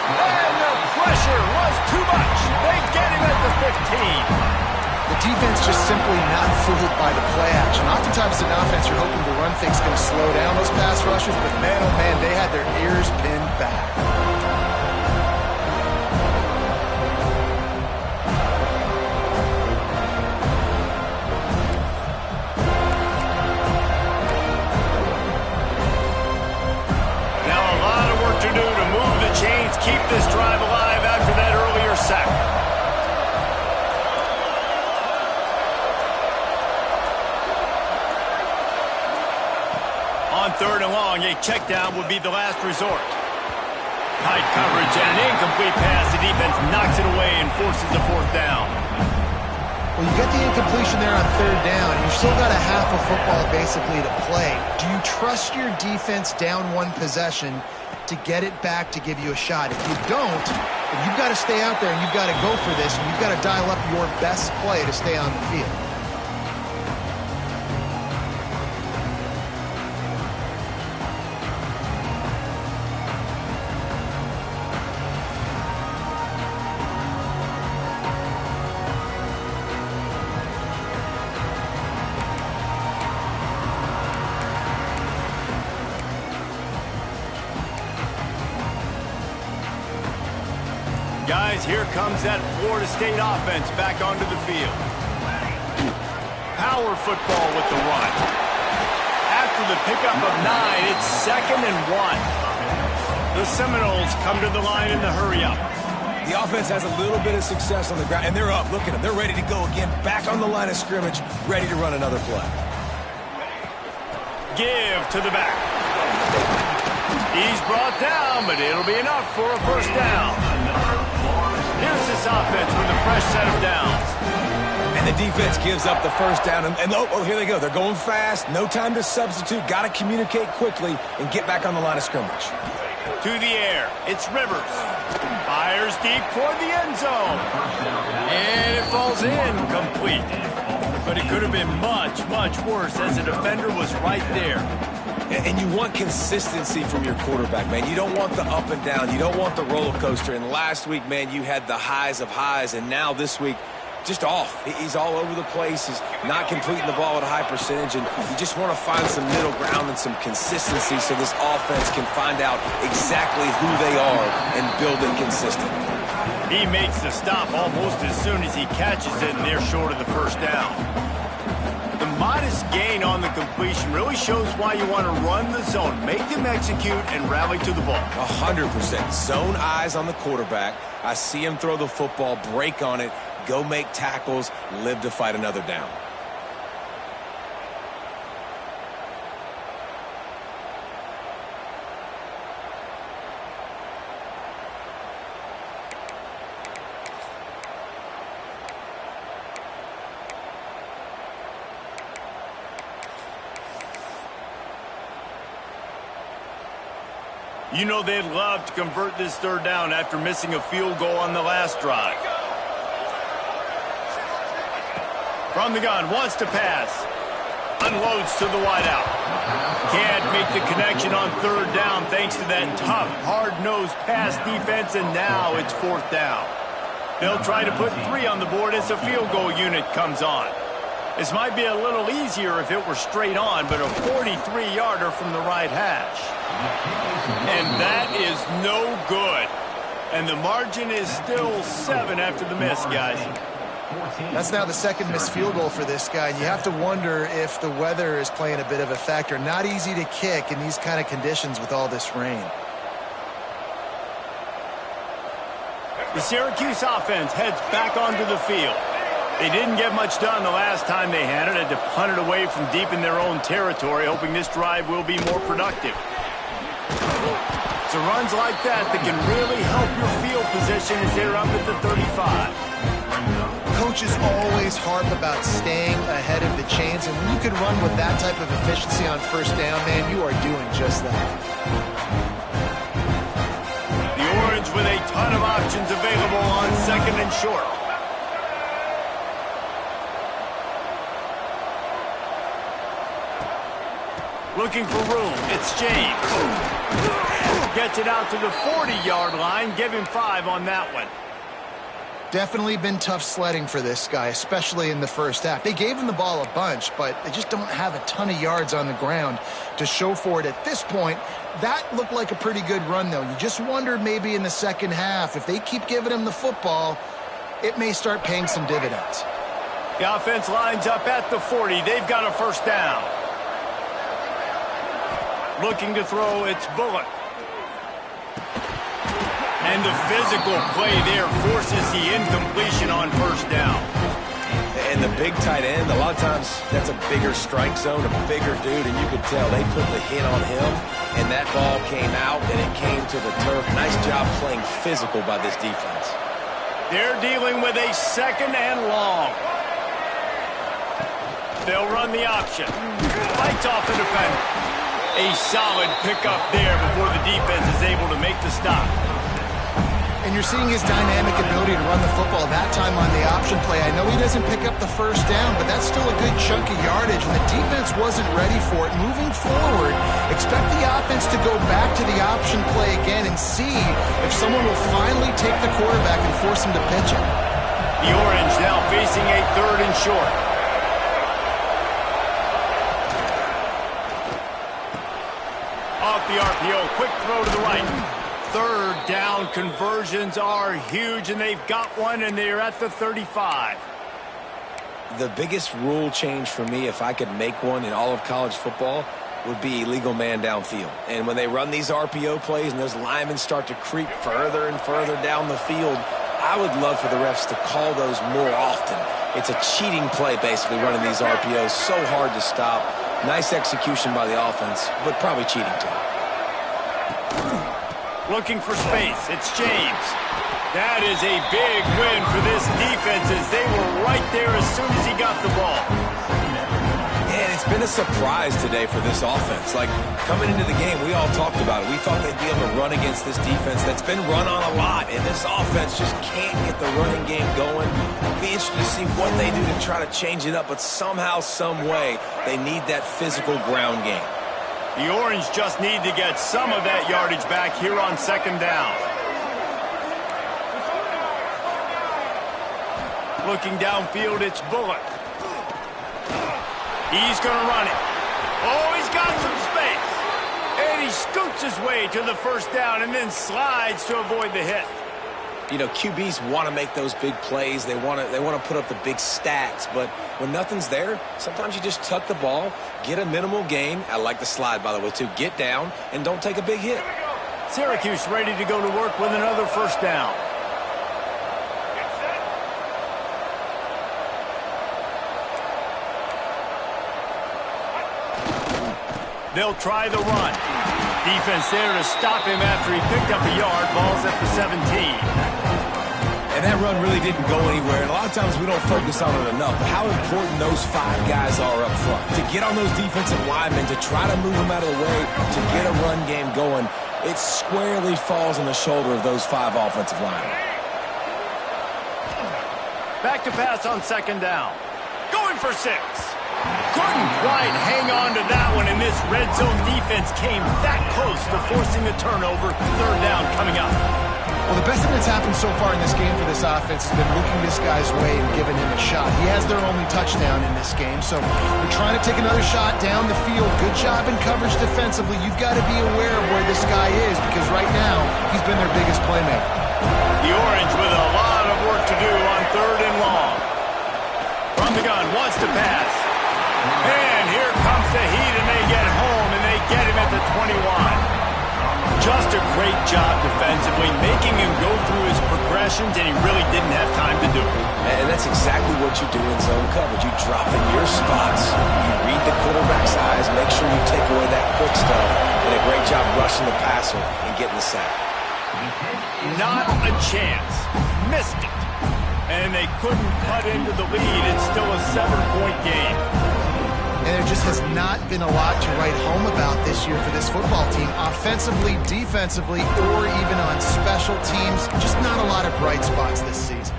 And the pressure was too much. They get him at the 15. The defense just simply not fooled by the play action. Oftentimes in offense, you're hoping the run fake's going to slow down those pass rushers, but man, oh man, they had their ears pinned back. Keep this drive alive after that earlier sack. On 3rd and long, a check down would be the last resort. Tight coverage and an incomplete pass. The defense knocks it away and forces the 4th down. Well, you get the incompletion there on third down. You've still got a half of football basically to play. Do you trust your defense down one possession to get it back to give you a shot? If you don't, then you've got to stay out there and you've got to go for this, and you've got to dial up your best play to stay on the field. Guys, here comes that Florida State offense back onto the field. Power football with the run. After the pickup of 9, it's 2nd and 1. The Seminoles come to the line in the hurry-up. The offense has a little bit of success on the ground, and they're up. Look at them. They're ready to go again, back on the line of scrimmage, ready to run another play. Give to the back. He's brought down, but it'll be enough for a first down. Here's this offense with a fresh set of downs. And the defense gives up the first down. And oh, here they go. They're going fast. No time to substitute. Got to communicate quickly and get back on the line of scrimmage. To the air. It's Rivers. Fires deep toward the end zone. And it falls incomplete. But it could have been much, much worse as the defender was right there. And you want consistency from your quarterback, man. You don't want the up and down. You don't want the roller coaster. And last week, man, you had the highs of highs. And now this week, just off. He's all over the place. He's not completing the ball at a high percentage. And you just want to find some middle ground and some consistency so this offense can find out exactly who they are and build it consistent. He makes the stop almost as soon as he catches it, and they're short of the first down. The modest gain on the completion really shows why you want to run the zone, make them execute, and rally to the ball. 100%. Zone eyes on the quarterback. I see him throw the football, break on it, go make tackles, live to fight another down. You know they'd love to convert this third down after missing a field goal on the last drive. From the gun, wants to pass. Unloads to the wideout. Can't make the connection on third down thanks to that tough, hard-nosed pass defense, and now it's fourth down. They'll try to put 3 on the board as the field goal unit comes on. This might be a little easier if it were straight on, but a 43-yarder from the right hash. And that is no good. And the margin is still 7 after the miss, guys. That's now the second missed field goal for this guy. And you have to wonder if the weather is playing a bit of a factor. Not easy to kick in these kind of conditions with all this rain. The Syracuse offense heads back onto the field. They didn't get much done the last time they had it. Had to punt it away from deep in their own territory, hoping this drive will be more productive. It's runs like that can really help your field position as they're up at the 35. Coaches always harp about staying ahead of the chains, and when you can run with that type of efficiency on first down, man, you are doing just that. The Orange with a ton of options available on second and short. Looking for room. It's James. Gets it out to the 40-yard line. Give him 5 on that one. Definitely been tough sledding for this guy, especially in the first half. They gave him the ball a bunch, but they just don't have a ton of yards on the ground to show for it at this point. That looked like a pretty good run, though. You just wonder maybe in the second half, if they keep giving him the football, it may start paying some dividends. The offense lines up at the 40. They've got a first down. Looking to throw, it's Bullock. And the physical play there forces the incompletion on first down. And the big tight end, a lot of times that's a bigger strike zone, a bigger dude, and you could tell they put the hit on him, and that ball came out, and it came to the turf. Nice job playing physical by this defense. They're dealing with a second and long. They'll run the option. Fights off the defender. A solid pickup there before the defense is able to make the stop. And you're seeing his dynamic ability to run the football that time on the option play. I know he doesn't pick up the first down, but that's still a good chunk of yardage, and the defense wasn't ready for it. Moving forward, expect the offense to go back to the option play again and see if someone will finally take the quarterback and force him to pitch it. The Orange now facing a 3rd and short. Off the RPO, quick throw to the right. 3rd down conversions are huge, and they've got one, and they're at the 35. The biggest rule change for me, if I could make one in all of college football, would be illegal man downfield. And when they run these RPO plays and those linemen start to creep further and further down the field, I would love for the refs to call those more often. It's a cheating play, basically, running these RPOs. So hard to stop. Nice execution by the offense, but probably cheating too. Looking for space. It's James. That is a big win for this defense as they were right there as soon as he got the ball. And it's been a surprise today for this offense. Like, coming into the game, we all talked about it. We thought they'd be able to run against this defense that's been run on a lot, and this offense just can't get the running game going. It'll be interesting to see what they do to try to change it up, but somehow, some way, they need that physical ground game. The Orange just need to get some of that yardage back here on 2nd down. Looking downfield, it's Bullock. He's going to run it. Oh, he's got some space. And he scoots his way to the 1st down and then slides to avoid the hit. You know, QBs want to make those big plays. They want to put up the big stats. But when nothing's there, sometimes you just tuck the ball, get a minimal gain. I like the slide, by the way, too. Get down and don't take a big hit. Syracuse ready to go to work with another 1st down. They'll try the run. Defense there to stop him after he picked up a yard. Ball's at the 17. And that run really didn't go anywhere. And a lot of times we don't focus on it enough. How important those 5 guys are up front. To get on those defensive linemen, to try to move them out of the way, to get a run game going, it squarely falls on the shoulder of those 5 offensive linemen. Back to pass on 2nd down. Going for 6. Couldn't quite hang on to that one, and this red zone defense came that close to forcing the turnover. 3rd down coming up. Well, the best thing that's happened so far in this game for this offense has been looking this guy's way and giving him a shot. He has their only touchdown in this game, so they're trying to take another shot down the field. Good job in coverage defensively. You've got to be aware of where this guy is because right now he's been their biggest playmaker. The Orange with a lot of work to do on 3rd and long. From the gun, wants to pass. And here comes the heat, and they get home, and they get him at the 21. Just a great job defensively, making him go through his progressions, and he really didn't have time to do it. And that's exactly what you do in zone coverage. You drop in your spots, you read the quarterback's eyes, make sure you take away that quick stuff, and a great job rushing the passer and getting the sack. Not a chance. Missed it. And they couldn't cut into the lead. It's still a 7-point game. And there just has not been a lot to write home about this year for this football team. Offensively, defensively, or even on special teams. Just not a lot of bright spots this season.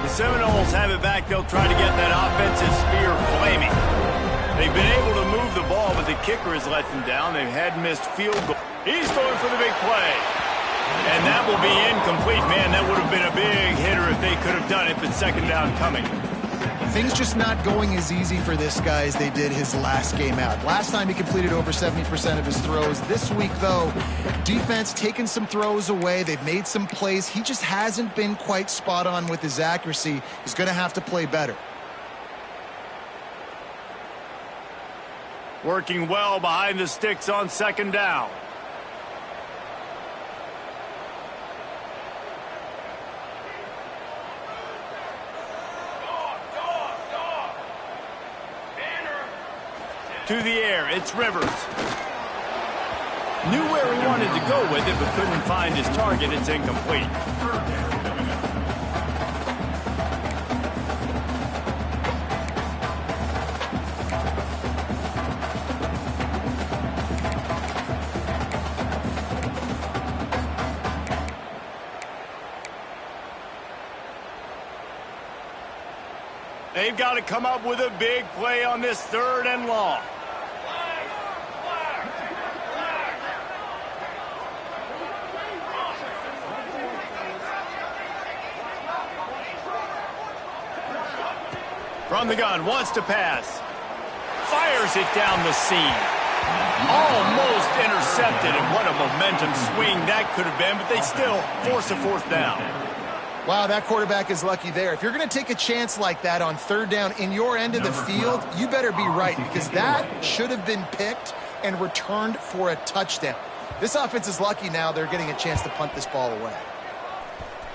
The Seminoles have it back. They'll try to get that offensive spear flaming. They've been able to move the ball, but the kicker has let them down. They've had missed field goal. He's going for the big play. And that will be incomplete. Man, that would have been a big hitter if they could have done it, but 2nd down coming. Things just not going as easy for this guy as they did his last game out. Last time he completed over 70% of his throws. This week, though, defense taking some throws away. They've made some plays. He just hasn't been quite spot on with his accuracy. He's going to have to play better. Working well behind the sticks on 2nd down. To the air, it's Rivers. Knew where he wanted to go with it, but couldn't find his target. It's incomplete. they've got to come up with a big play on this 3rd and long. From the gun, wants to pass. Fires it down the seam. Almost intercepted, and what a momentum swing that could have been, but they still force a 4th down. Wow, that quarterback is lucky there. If you're going to take a chance like that on 3rd down in your end of the field, you better be right, because that should have been picked and returned for a touchdown. This offense is lucky now they're getting a chance to punt this ball away.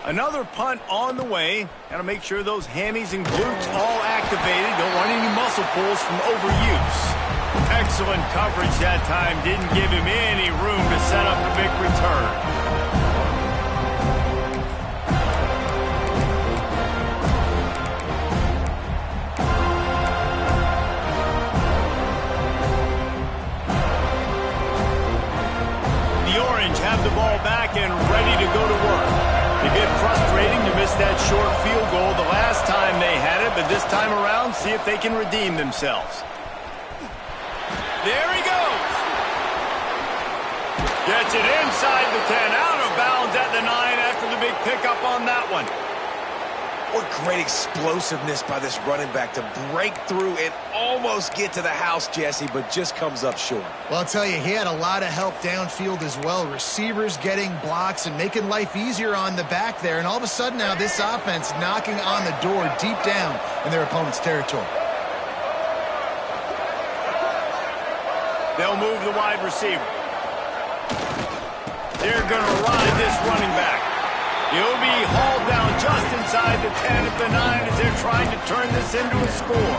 Another punt on the way. Got to make sure those hammies and glutes all activated. Don't want any muscle pulls from overuse. Excellent coverage that time. Didn't give him any room to set up a big return. The Orange have the ball back and ready to go to work. A bit frustrating to miss that short field goal the last time they had it, but this time around, see if they can redeem themselves. There he goes. Gets it inside the 10, out of bounds at the 9 after the big pickup on that one. What great explosiveness by this running back to break through and almost get to the house, Jesse, but just comes up short. Well, I'll tell you, he had a lot of help downfield as well. Receivers getting blocks and making life easier on the back there. And all of a sudden now this offense knocking on the door deep down in their opponent's territory. They'll move the wide receiver. They're going to ride this running back. He'll be hauled down just inside the 10 at the 9 as they're trying to turn this into a score.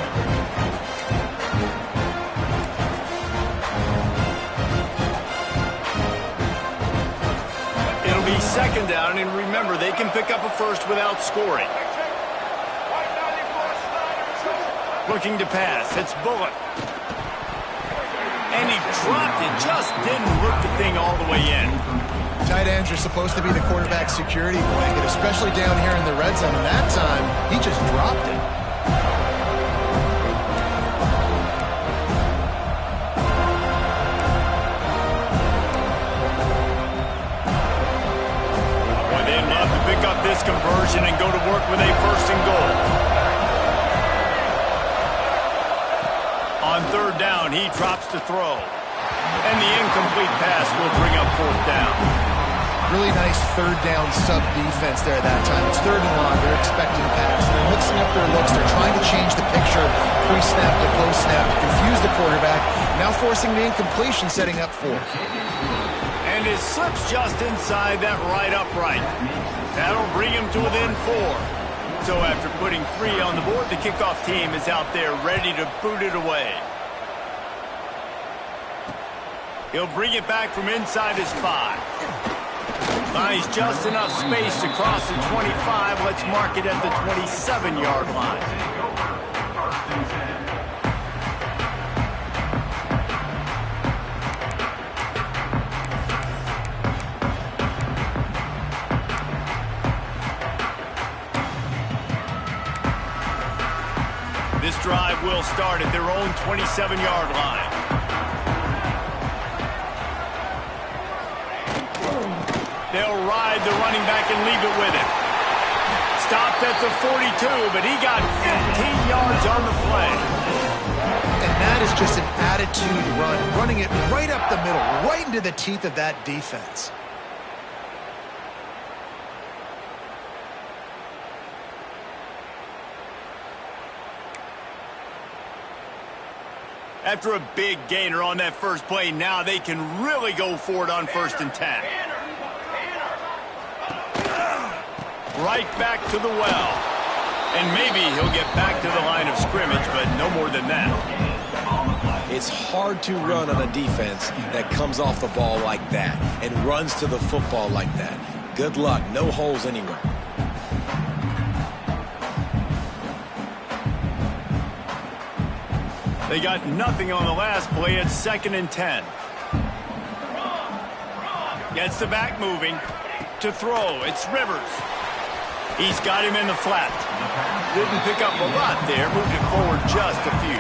It'll be 2nd down, and remember, they can pick up a first without scoring. Looking to pass. It's Bullock. And he dropped it. Just didn't look the thing all the way in. Tight ends are supposed to be the quarterback's security blanket, especially down here in the red zone. And that time, he just dropped it. Boy, they'd love to pick up this conversion and go to work with a 1st and goal. On 3rd down, he drops to throw. And the incomplete pass will bring up 4th down. Really nice 3rd down sub defense there that time. It's 3rd and long. They're expecting pass. They're mixing up their looks. They're trying to change the picture pre-snap to post-snap to confuse the quarterback. Now forcing the incompletion, setting up 4th. And it slips just inside that right upright. That'll bring him to within 4. So after putting 3 on the board, the kickoff team is out there ready to boot it away. He'll bring it back from inside his 5. Buys just enough space to cross the 25. Let's mark it at the 27-yard line. This drive will start at their own 27-yard line. They'll ride the running back and leave it with him. Stopped at the 42, but he got 15 yards on the play. And that is just an attitude run, running it right up the middle, right into the teeth of that defense. After a big gainer on that first play, now they can really go for it on 1st and 10. Right back to the well. And maybe he'll get back to the line of scrimmage, but no more than that. It's hard to run on a defense that comes off the ball like that and runs to the football like that. Good luck. No holes anywhere. They got nothing on the last play. It's 2nd and 10. Gets the back moving. To throw, it's Rivers. He's got him in the flat. Didn't pick up a lot there, moved it forward just a few.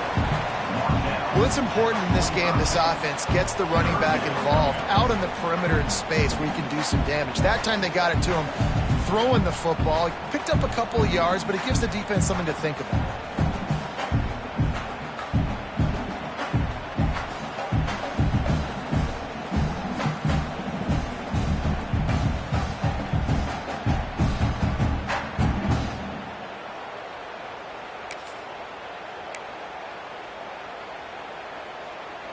Well, it's important in this game, this offense gets the running back involved out on the perimeter in space where he can do some damage. That time they got it to him throwing the football. He picked up a couple of yards, but it gives the defense something to think about.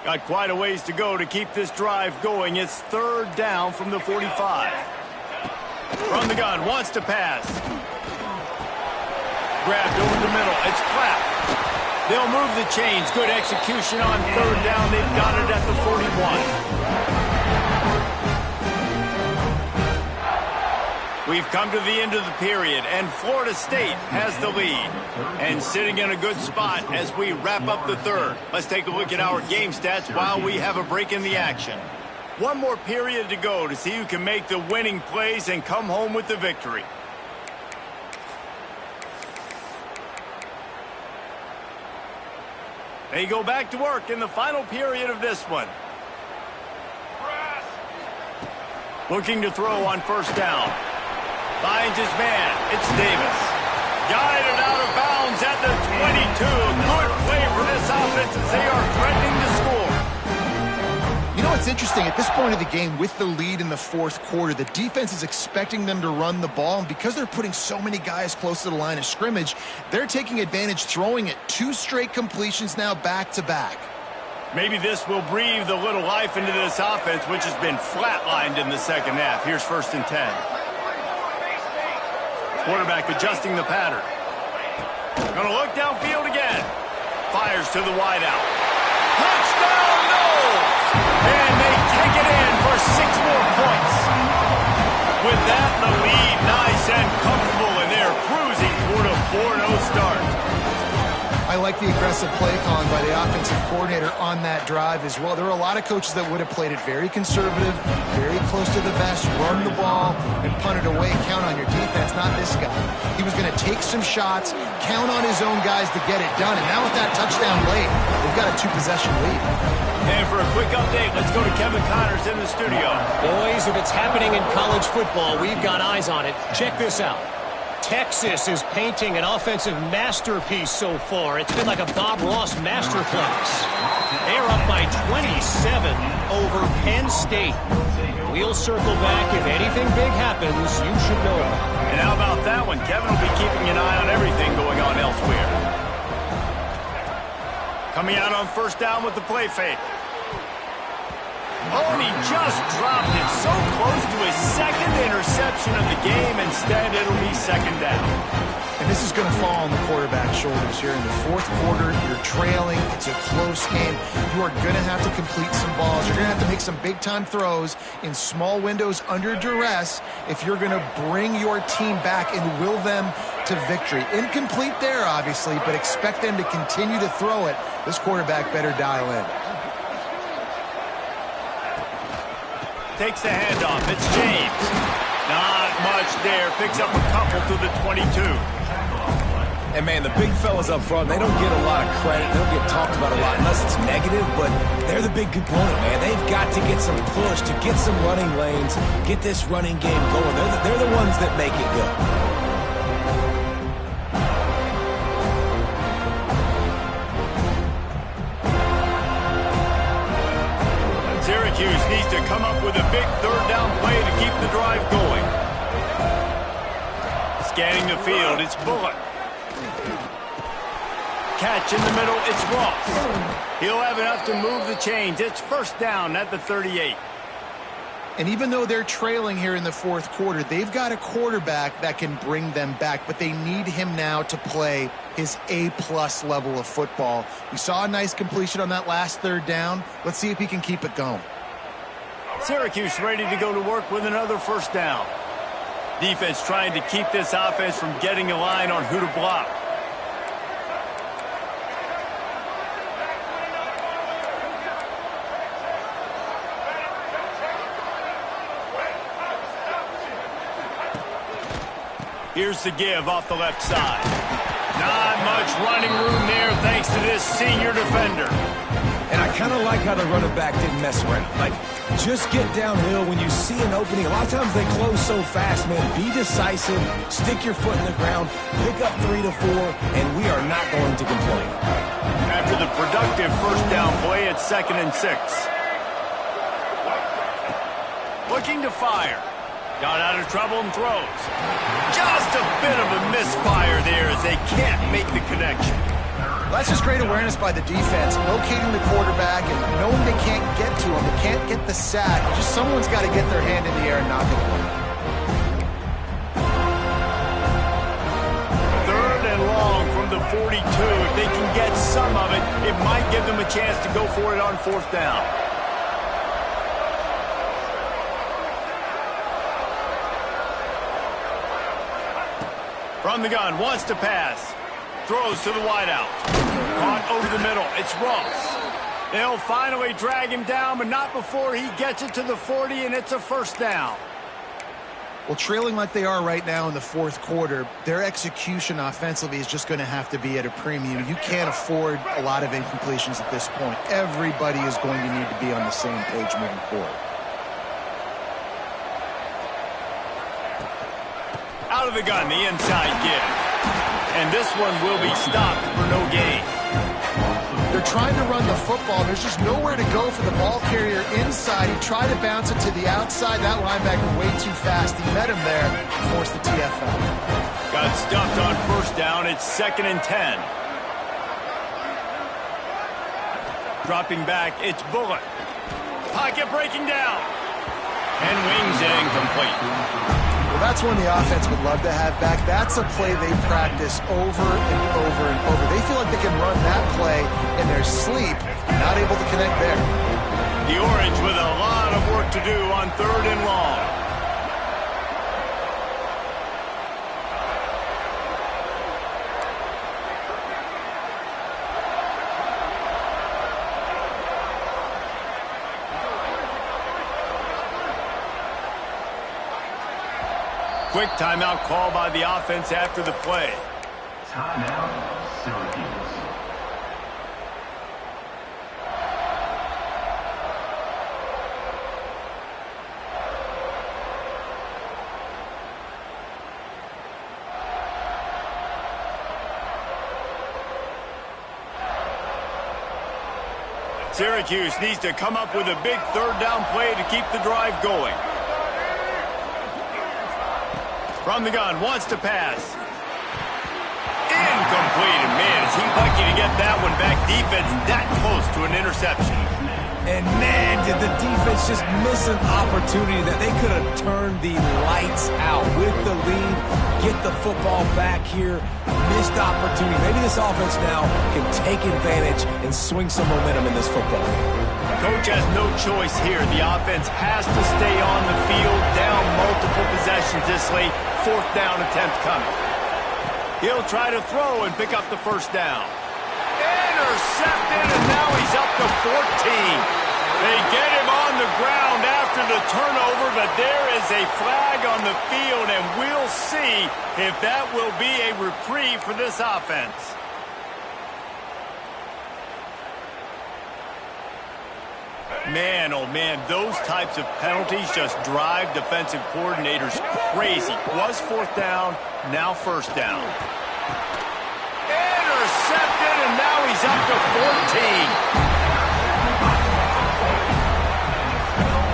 Got quite a ways to go to keep this drive going. It's third down from the 45. From the gun, wants to pass. Grabbed over the middle. It's Clapp. They'll move the chains. Good execution on third down. They've got it at the 41. We've come to the end of the period, and Florida State has the lead. And sitting in a good spot as we wrap up the third. Let's take a look at our game stats while we have a break in the action. One more period to go to see who can make the winning plays and come home with the victory. They go back to work in the final period of this one. Looking to throw on first down. Finds his man. It's Davis. Guided out of bounds at the 22. Good play for this offense as they are threatening to score. You know what's interesting? At this point of the game, with the lead in the fourth quarter, the defense is expecting them to run the ball, and because they're putting so many guys close to the line of scrimmage, they're taking advantage, throwing it 2 straight completions now back-to-back. Maybe this will breathe a little life into this offense, which has been flatlined in the second half. Here's 1st and 10. Quarterback adjusting the pattern. Going to look downfield again. Fires to the wideout. Touchdown, Noles! And they take it in for 6 more points. With that, the lead nice and comfortable, and they're cruising toward a 4-0 start. I like the aggressive play calling by the offensive coordinator on that drive as well. There are a lot of coaches that would have played it very conservative, very close to the vest, run the ball, and punt it away. Count on your defense, not this guy. He was going to take some shots, count on his own guys to get it done. And now with that touchdown late, they've got a 2-possession lead. And for a quick update, let's go to Kevin Connors in the studio. Boys, if it's happening in college football, we've got eyes on it. Check this out. Texas is painting an offensive masterpiece so far. It's been like a Bob Ross masterclass. They're up by 27 over Penn State. We'll circle back. If anything big happens, you should know it. And how about that one? Kevin will be keeping an eye on everything going on elsewhere. Coming out on first down with the play fake. Oh, and he just dropped it so close to his second interception of the game. Instead, it'll be second down. And this is going to fall on the quarterback's shoulders here in the fourth quarter. You're trailing. It's a close game. You are going to have to complete some balls. You're going to have to make some big-time throws in small windows under duress if you're going to bring your team back and will them to victory. Incomplete there, obviously, but expect them to continue to throw it. This quarterback better dial in. Takes the handoff. It's James. Not much there. Picks up a couple to the 22. And, man, the big fellas up front, they don't get a lot of credit. They don't get talked about a lot unless it's negative, but they're the big component, man. They've got to get some push, to get some running lanes, get this running game going. They're the ones that make it go. Syracuse needs to come up with a big third down play to keep the drive going. Scanning the field, it's Bullock. Catch in the middle, it's Ross. He'll have enough to move the chains. It's first down at the 38. And even though they're trailing here in the fourth quarter, they've got a quarterback that can bring them back, but they need him now to play his A-plus level of football. We saw a nice completion on that last third down. Let's see if he can keep it going. Syracuse ready to go to work with another first down. Defense trying to keep this offense from getting a line on who to block. Here's the give off the left side. Not much running room there thanks to this senior defender. And I kind of like how the running back didn't mess around. Like, just get downhill when you see an opening. A lot of times they close so fast, man. Be decisive, stick your foot in the ground, pick up 3 to 4, and we are not going to complain. After the productive first down play, it's 2nd and 6. Looking to fire. Got out of trouble and throws. Just a bit of a misfire there as they can't make the connection. That's just great awareness by the defense, locating the quarterback and knowing they can't get to him. They can't get the sack. Just someone's got to get their hand in the air and knock it away. 3rd and long from the 42. If they can get some of it, it might give them a chance to go for it on 4th down. From the gun, wants to pass. Throws to the wideout. Caught over the middle. It's Ross. They'll finally drag him down, but not before he gets it to the 40, and it's a 1st down. Well, trailing like they are right now in the 4th quarter, their execution offensively is just going to have to be at a premium. You can't afford a lot of incompletions at this point. Everybody is going to need to be on the same page moving forward. Out of the gun, the inside give. And this one will be stopped for no gain. They're trying to run the football. There's just nowhere to go for the ball carrier inside. He tried to bounce it to the outside. That linebacker way too fast. He met him there and forced the TFL. Got stuffed on 1st down. It's 2nd and 10. Dropping back, it's Bullock. Pocket breaking down. And wings it incomplete. Well, that's one the offense would love to have back. That's a play they practice over and over and over. They feel like they can run that play in their sleep, not able to connect there. The Orange with a lot of work to do on 3rd and long. Quick timeout call by the offense after the play. Timeout, Syracuse. Syracuse needs to come up with a big 3rd down play to keep the drive going. From the gun, wants to pass. Incomplete. And man, is he lucky to get that one back. Defense that close to an interception. And man, did the defense just miss an opportunity that they could have turned the lights out with the lead, get the football back here. Missed opportunity. Maybe this offense now can take advantage and swing some momentum in this football game. Coach has no choice here. The offense has to stay on the field, down multiple possessions this late. 4th down attempt coming. He'll try to throw and pick up the 1st down. Intercepted, and now he's up to 14. They get him on the ground after the turnover, but there is a flag on the field, and we'll see if that will be a reprieve for this offense. Man, oh man, those types of penalties just drive defensive coordinators crazy. Was 4th down, now 1st down. Intercepted, and now he's up to 14.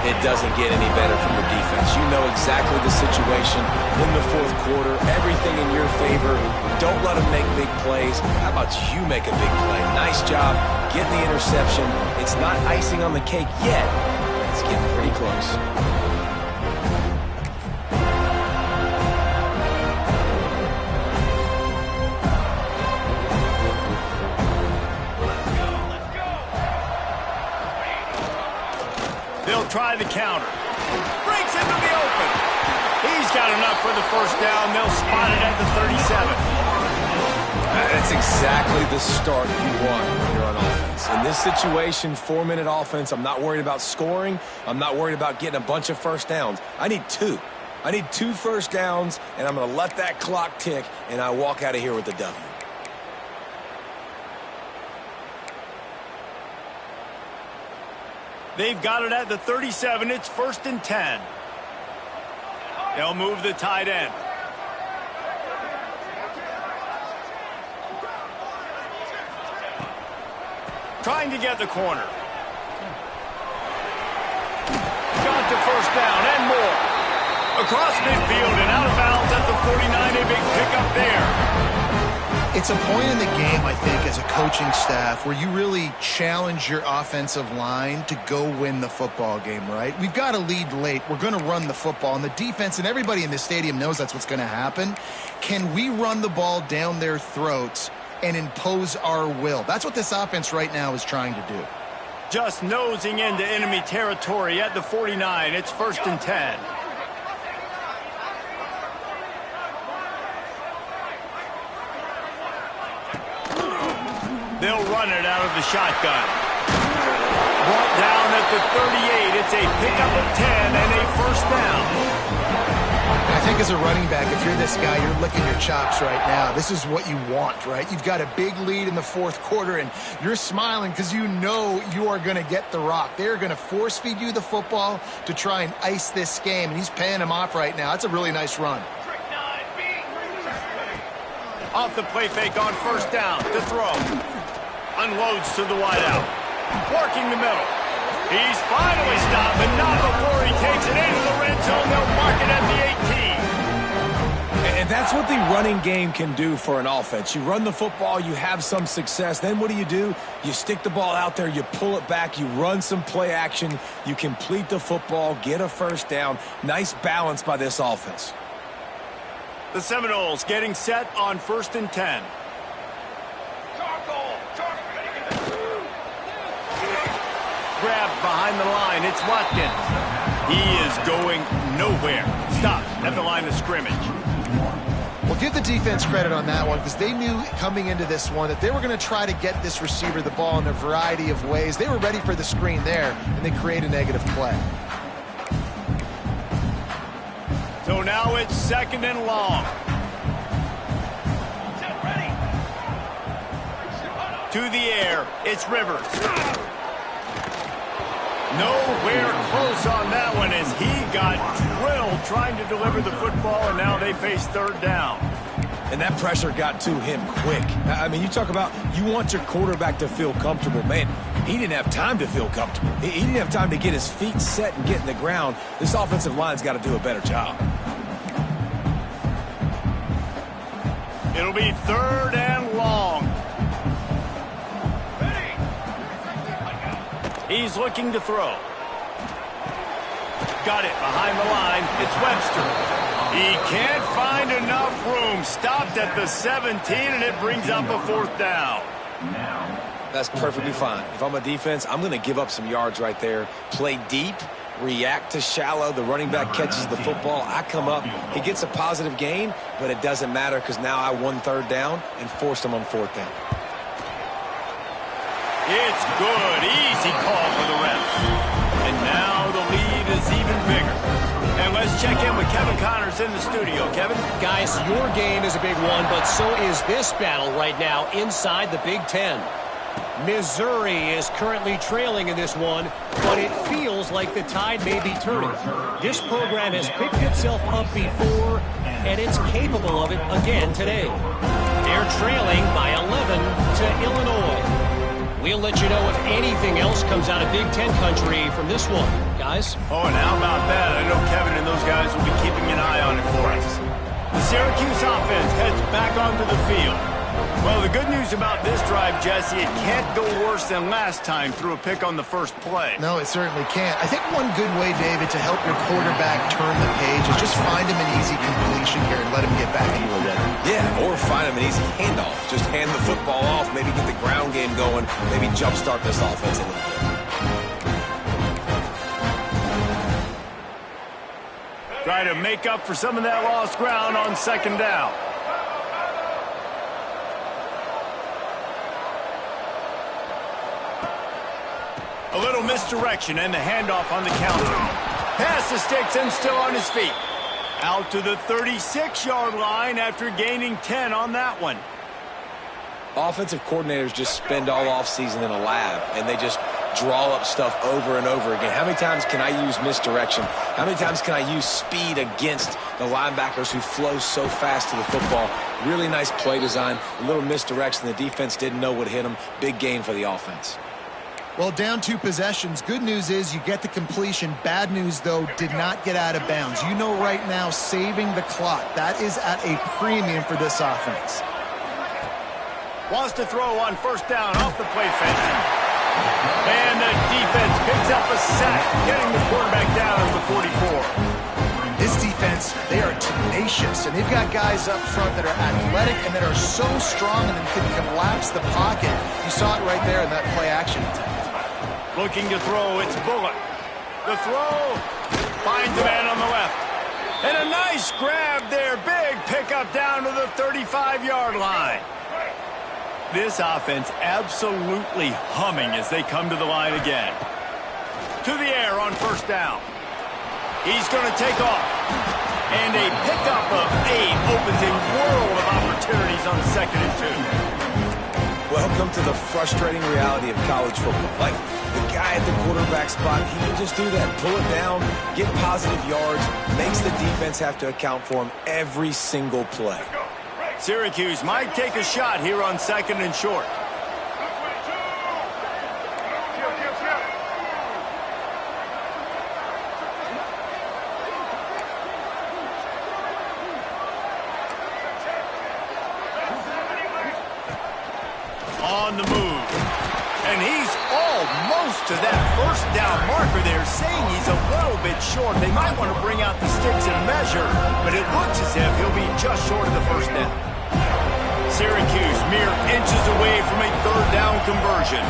It doesn't get any better from the defense. You know exactly the situation in the 4th quarter. Everything in your favor. Don't let them make big plays. How about you make a big play? Nice job getting the interception. It's not icing on the cake yet, but it's getting pretty close. They'll try the counter. Breaks into the open. He's got enough for the 1st down. They'll spot it at the 37. That's exactly the start you want when you're on offense. In this situation, 4-minute offense, I'm not worried about scoring. I'm not worried about getting a bunch of 1st downs. I need 2. I need 2 first downs, and I'm going to let that clock tick, and I walk out of here with the W. They've got it at the 37. It's 1st and 10. They'll move the tight end. Trying to get the corner. Got to 1st down and more. Across midfield and out of bounds at the 49. A big pickup there. It's a point in the game, I think, as a coaching staff where you really challenge your offensive line to go win the football game, right? We've got a lead late. We're going to run the football. And the defense and everybody in this stadium knows that's what's going to happen. Can we run the ball down their throats and impose our will? That's what this offense right now is trying to do. Just nosing into enemy territory at the 49. It's 1st and 10. They'll run it out of the shotgun. Brought down at the 38. It's a pickup of 10 and a 1st down. I think as a running back, if you're this guy, you're licking your chops right now. This is what you want, right? You've got a big lead in the 4th quarter, and you're smiling because you know you are going to get the rock. They're going to force feed you the football to try and ice this game, and he's paying him off right now. That's a really nice run. Off the play fake on 1st down. To throw. Unloads to the wideout. Working the middle. He's finally stopped, but not before he takes it into the red zone. They'll mark it at the 18. And that's what the running game can do for an offense. You run the football, you have some success. Then what do? You stick the ball out there, you pull it back, you run some play action, you complete the football, get a 1st down. Nice balance by this offense. The Seminoles getting set on 1st and 10. Grabbed behind the line. It's Watkins. He is going nowhere. Stopped at the line of scrimmage. Well, give the defense credit on that one because they knew coming into this one that they were going to try to get this receiver the ball in a variety of ways. They were ready for the screen there, and they create a negative play. So now it's 2nd and long. To the air, it's Rivers. Nowhere close on that one as he got drilled trying to deliver the football, and now they face 3rd down. And that pressure got to him quick. I mean, you talk about you want your quarterback to feel comfortable. Man, he didn't have time to feel comfortable. He didn't have time to get his feet set and get in the ground. This offensive line's got to do a better job. It'll be 3rd and long. He's looking to throw. Got it behind the line. It's Webster. He can't find enough room. Stopped at the 17, and it brings up a 4th down. That's perfectly fine. If I'm a defense, I'm going to give up some yards right there. Play deep, react to shallow. The running back catches the football. I come up. He gets a positive gain, but it doesn't matter because now I won 3rd down and forced him on 4th down. It's good. Easy call for the refs. And now the lead is even bigger. And let's check in with Kevin Connors in the studio. Kevin? Guys, your game is a big one, but so is this battle right now inside the Big Ten. Missouri is currently trailing in this one, but it feels like the tide may be turning. This program has picked itself up before, and it's capable of it again today. They're trailing by 11 to Illinois. We'll let you know if anything else comes out of Big Ten country from this one, guys. Oh, and how about that? I know Kevin and those guys will be keeping an eye on it for us. The Syracuse offense heads back onto the field. Well, the good news about this drive, Jesse, it can't go worse than last time through a pick on the first play. No, it certainly can't. I think one good way, David, to help your quarterback turn the page is just find him an easy completion here and let him get back into a rhythm. Yeah, or find him an easy handoff. Just hand the football off, maybe get the ground game going, maybe jumpstart this offense a little bit. Try to make up for some of that lost ground on 2nd down. A little misdirection and the handoff on the counter. Pass the sticks and still on his feet. Out to the 36-yard line after gaining 10 on that one. Offensive coordinators just spend all offseason in a lab, and they just draw up stuff over and over again. How many times can I use misdirection? How many times can I use speed against the linebackers who flow so fast to the football? Really nice play design, a little misdirection. The defense didn't know what hit them. Big gain for the offense. Well, down 2 possessions. Good news is you get the completion. Bad news, though, did not get out of bounds. You know right now, saving the clock. That is at a premium for this offense. Wants to throw on first down off the play fake. And the defense picks up a sack, getting the quarterback down at the 44. This defense, they are tenacious, and they've got guys up front that are athletic and that are so strong and can collapse the pocket. You saw it right there in that play action attempt. Looking to throw, it's Bullock. The throw finds a man on the left. And a nice grab there. Big pickup down to the 35-yard line. This offense absolutely humming as they come to the line again. To the air on first down. He's going to take off. And a pickup of 8 opens a world of opportunities on 2nd and 2. Welcome to the frustrating reality of college football. Like, the guy at the quarterback spot, he can just do that. Pull it down, get positive yards, makes the defense have to account for him every single play. Syracuse might take a shot here on 2nd and short. On the move. And he's almost to that first down marker there, saying he's a little bit short. They might want to bring out the sticks and measure, but it looks as if he'll be just short of the first down. Syracuse mere inches away from a 3rd down conversion.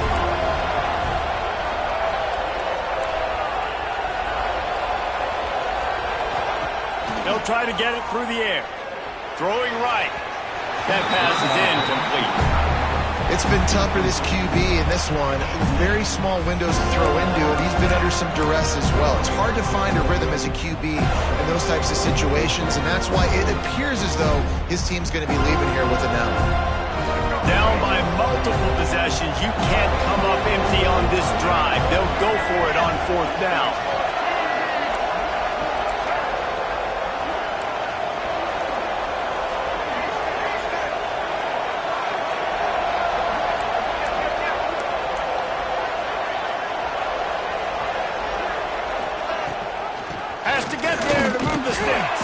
They'll try to get it through the air. Throwing right. That pass is incomplete. It's been tough for this QB in this one. Very small windows to throw into, and he's been under some duress as well. It's hard to find a rhythm as a QB in those types of situations, and that's why it appears as though his team's going to be leaving here with an L. Down by multiple possessions. You can't come up empty on this drive. They'll go for it on 4th down. Has to get there to move the sticks.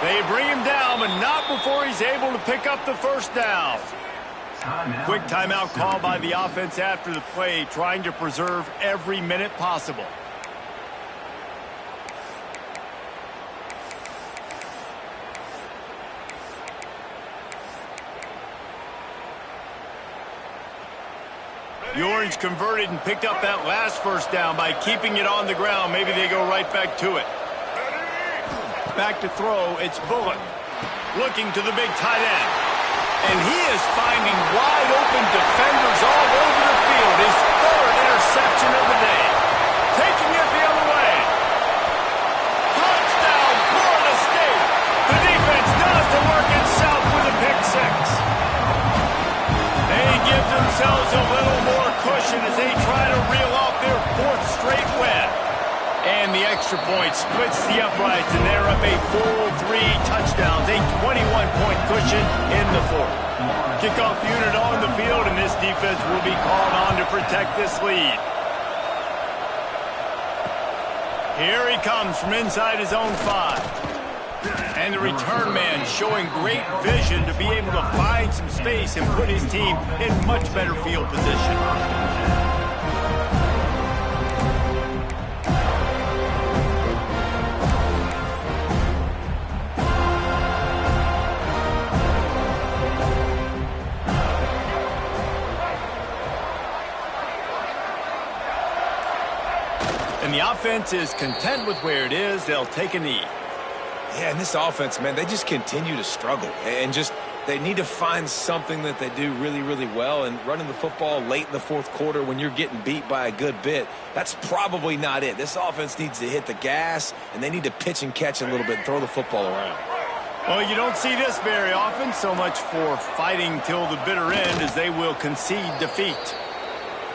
They bring him down, but not before he's able to pick up the first down. Quick timeout call by the offense after the play, trying to preserve every minute possible. The Orange converted and picked up that last first down by keeping it on the ground. Maybe they go right back to it. Back to throw, it's Bullock. Looking to the big tight end. And he is finding wide open defenders all over the field. His 3rd interception of the day. Taking it the other way. Touchdown, Florida State. The defense does the work itself with a pick 6. They give themselves a little more cushion as they try to reel off their 4th straight win. And the extra point splits the uprights, and they're up a full 3 touchdowns, a 21-point cushion in the 4th. Kickoff unit on the field, and this defense will be called on to protect this lead. Here he comes from inside his own 5. And the return man showing great vision to be able to find some space and put his team in much better field position. And the offense is content with where it is. They'll take a knee. Yeah, and this offense, man, they just continue to struggle and just They need to find something that they do really, really well, and running the football late in the fourth quarter when you're getting beat by a good bit, that's probably not it. This offense needs to hit the gas, and they need to pitch and catch a little bit and throw the football around. Well, you don't see this very often. So much for fighting till the bitter end as they will concede defeat.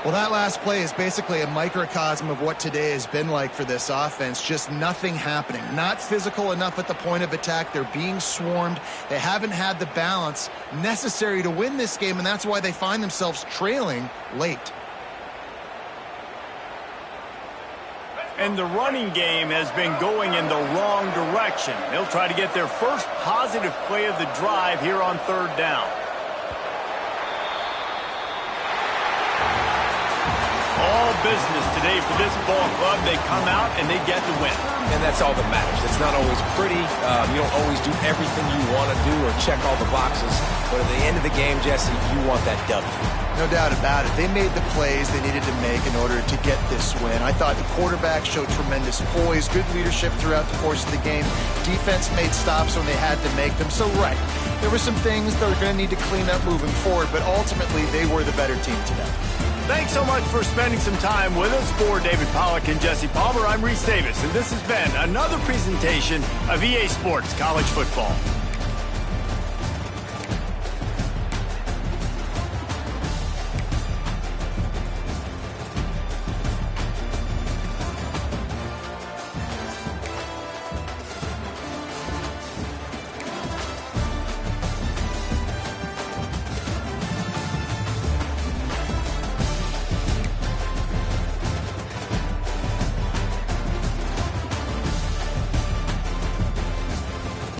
Well, that last play is basically a microcosm of what today has been like for this offense. Just nothing happening. Not physical enough at the point of attack. They're being swarmed. They haven't had the balance necessary to win this game, and that's why they find themselves trailing late. And the running game has been going in the wrong direction. They'll try to get their first positive play of the drive here on third down. All business today for this ball club. They come out and they get the win. And that's all that matters. It's not always pretty. You don't always do everything you want to do or check all the boxes. But at the end of the game, Jesse, you want that W. No doubt about it. They made the plays they needed to make in order to get this win. I thought the quarterback showed tremendous poise, good leadership throughout the course of the game. Defense made stops when they had to make them. So, right, there were some things they're going to need to clean up moving forward, but ultimately they were the better team today. Thanks so much for spending some time with us. For David Pollack and Jesse Palmer, I'm Reese Davis, and this has been another presentation of EA Sports College Football.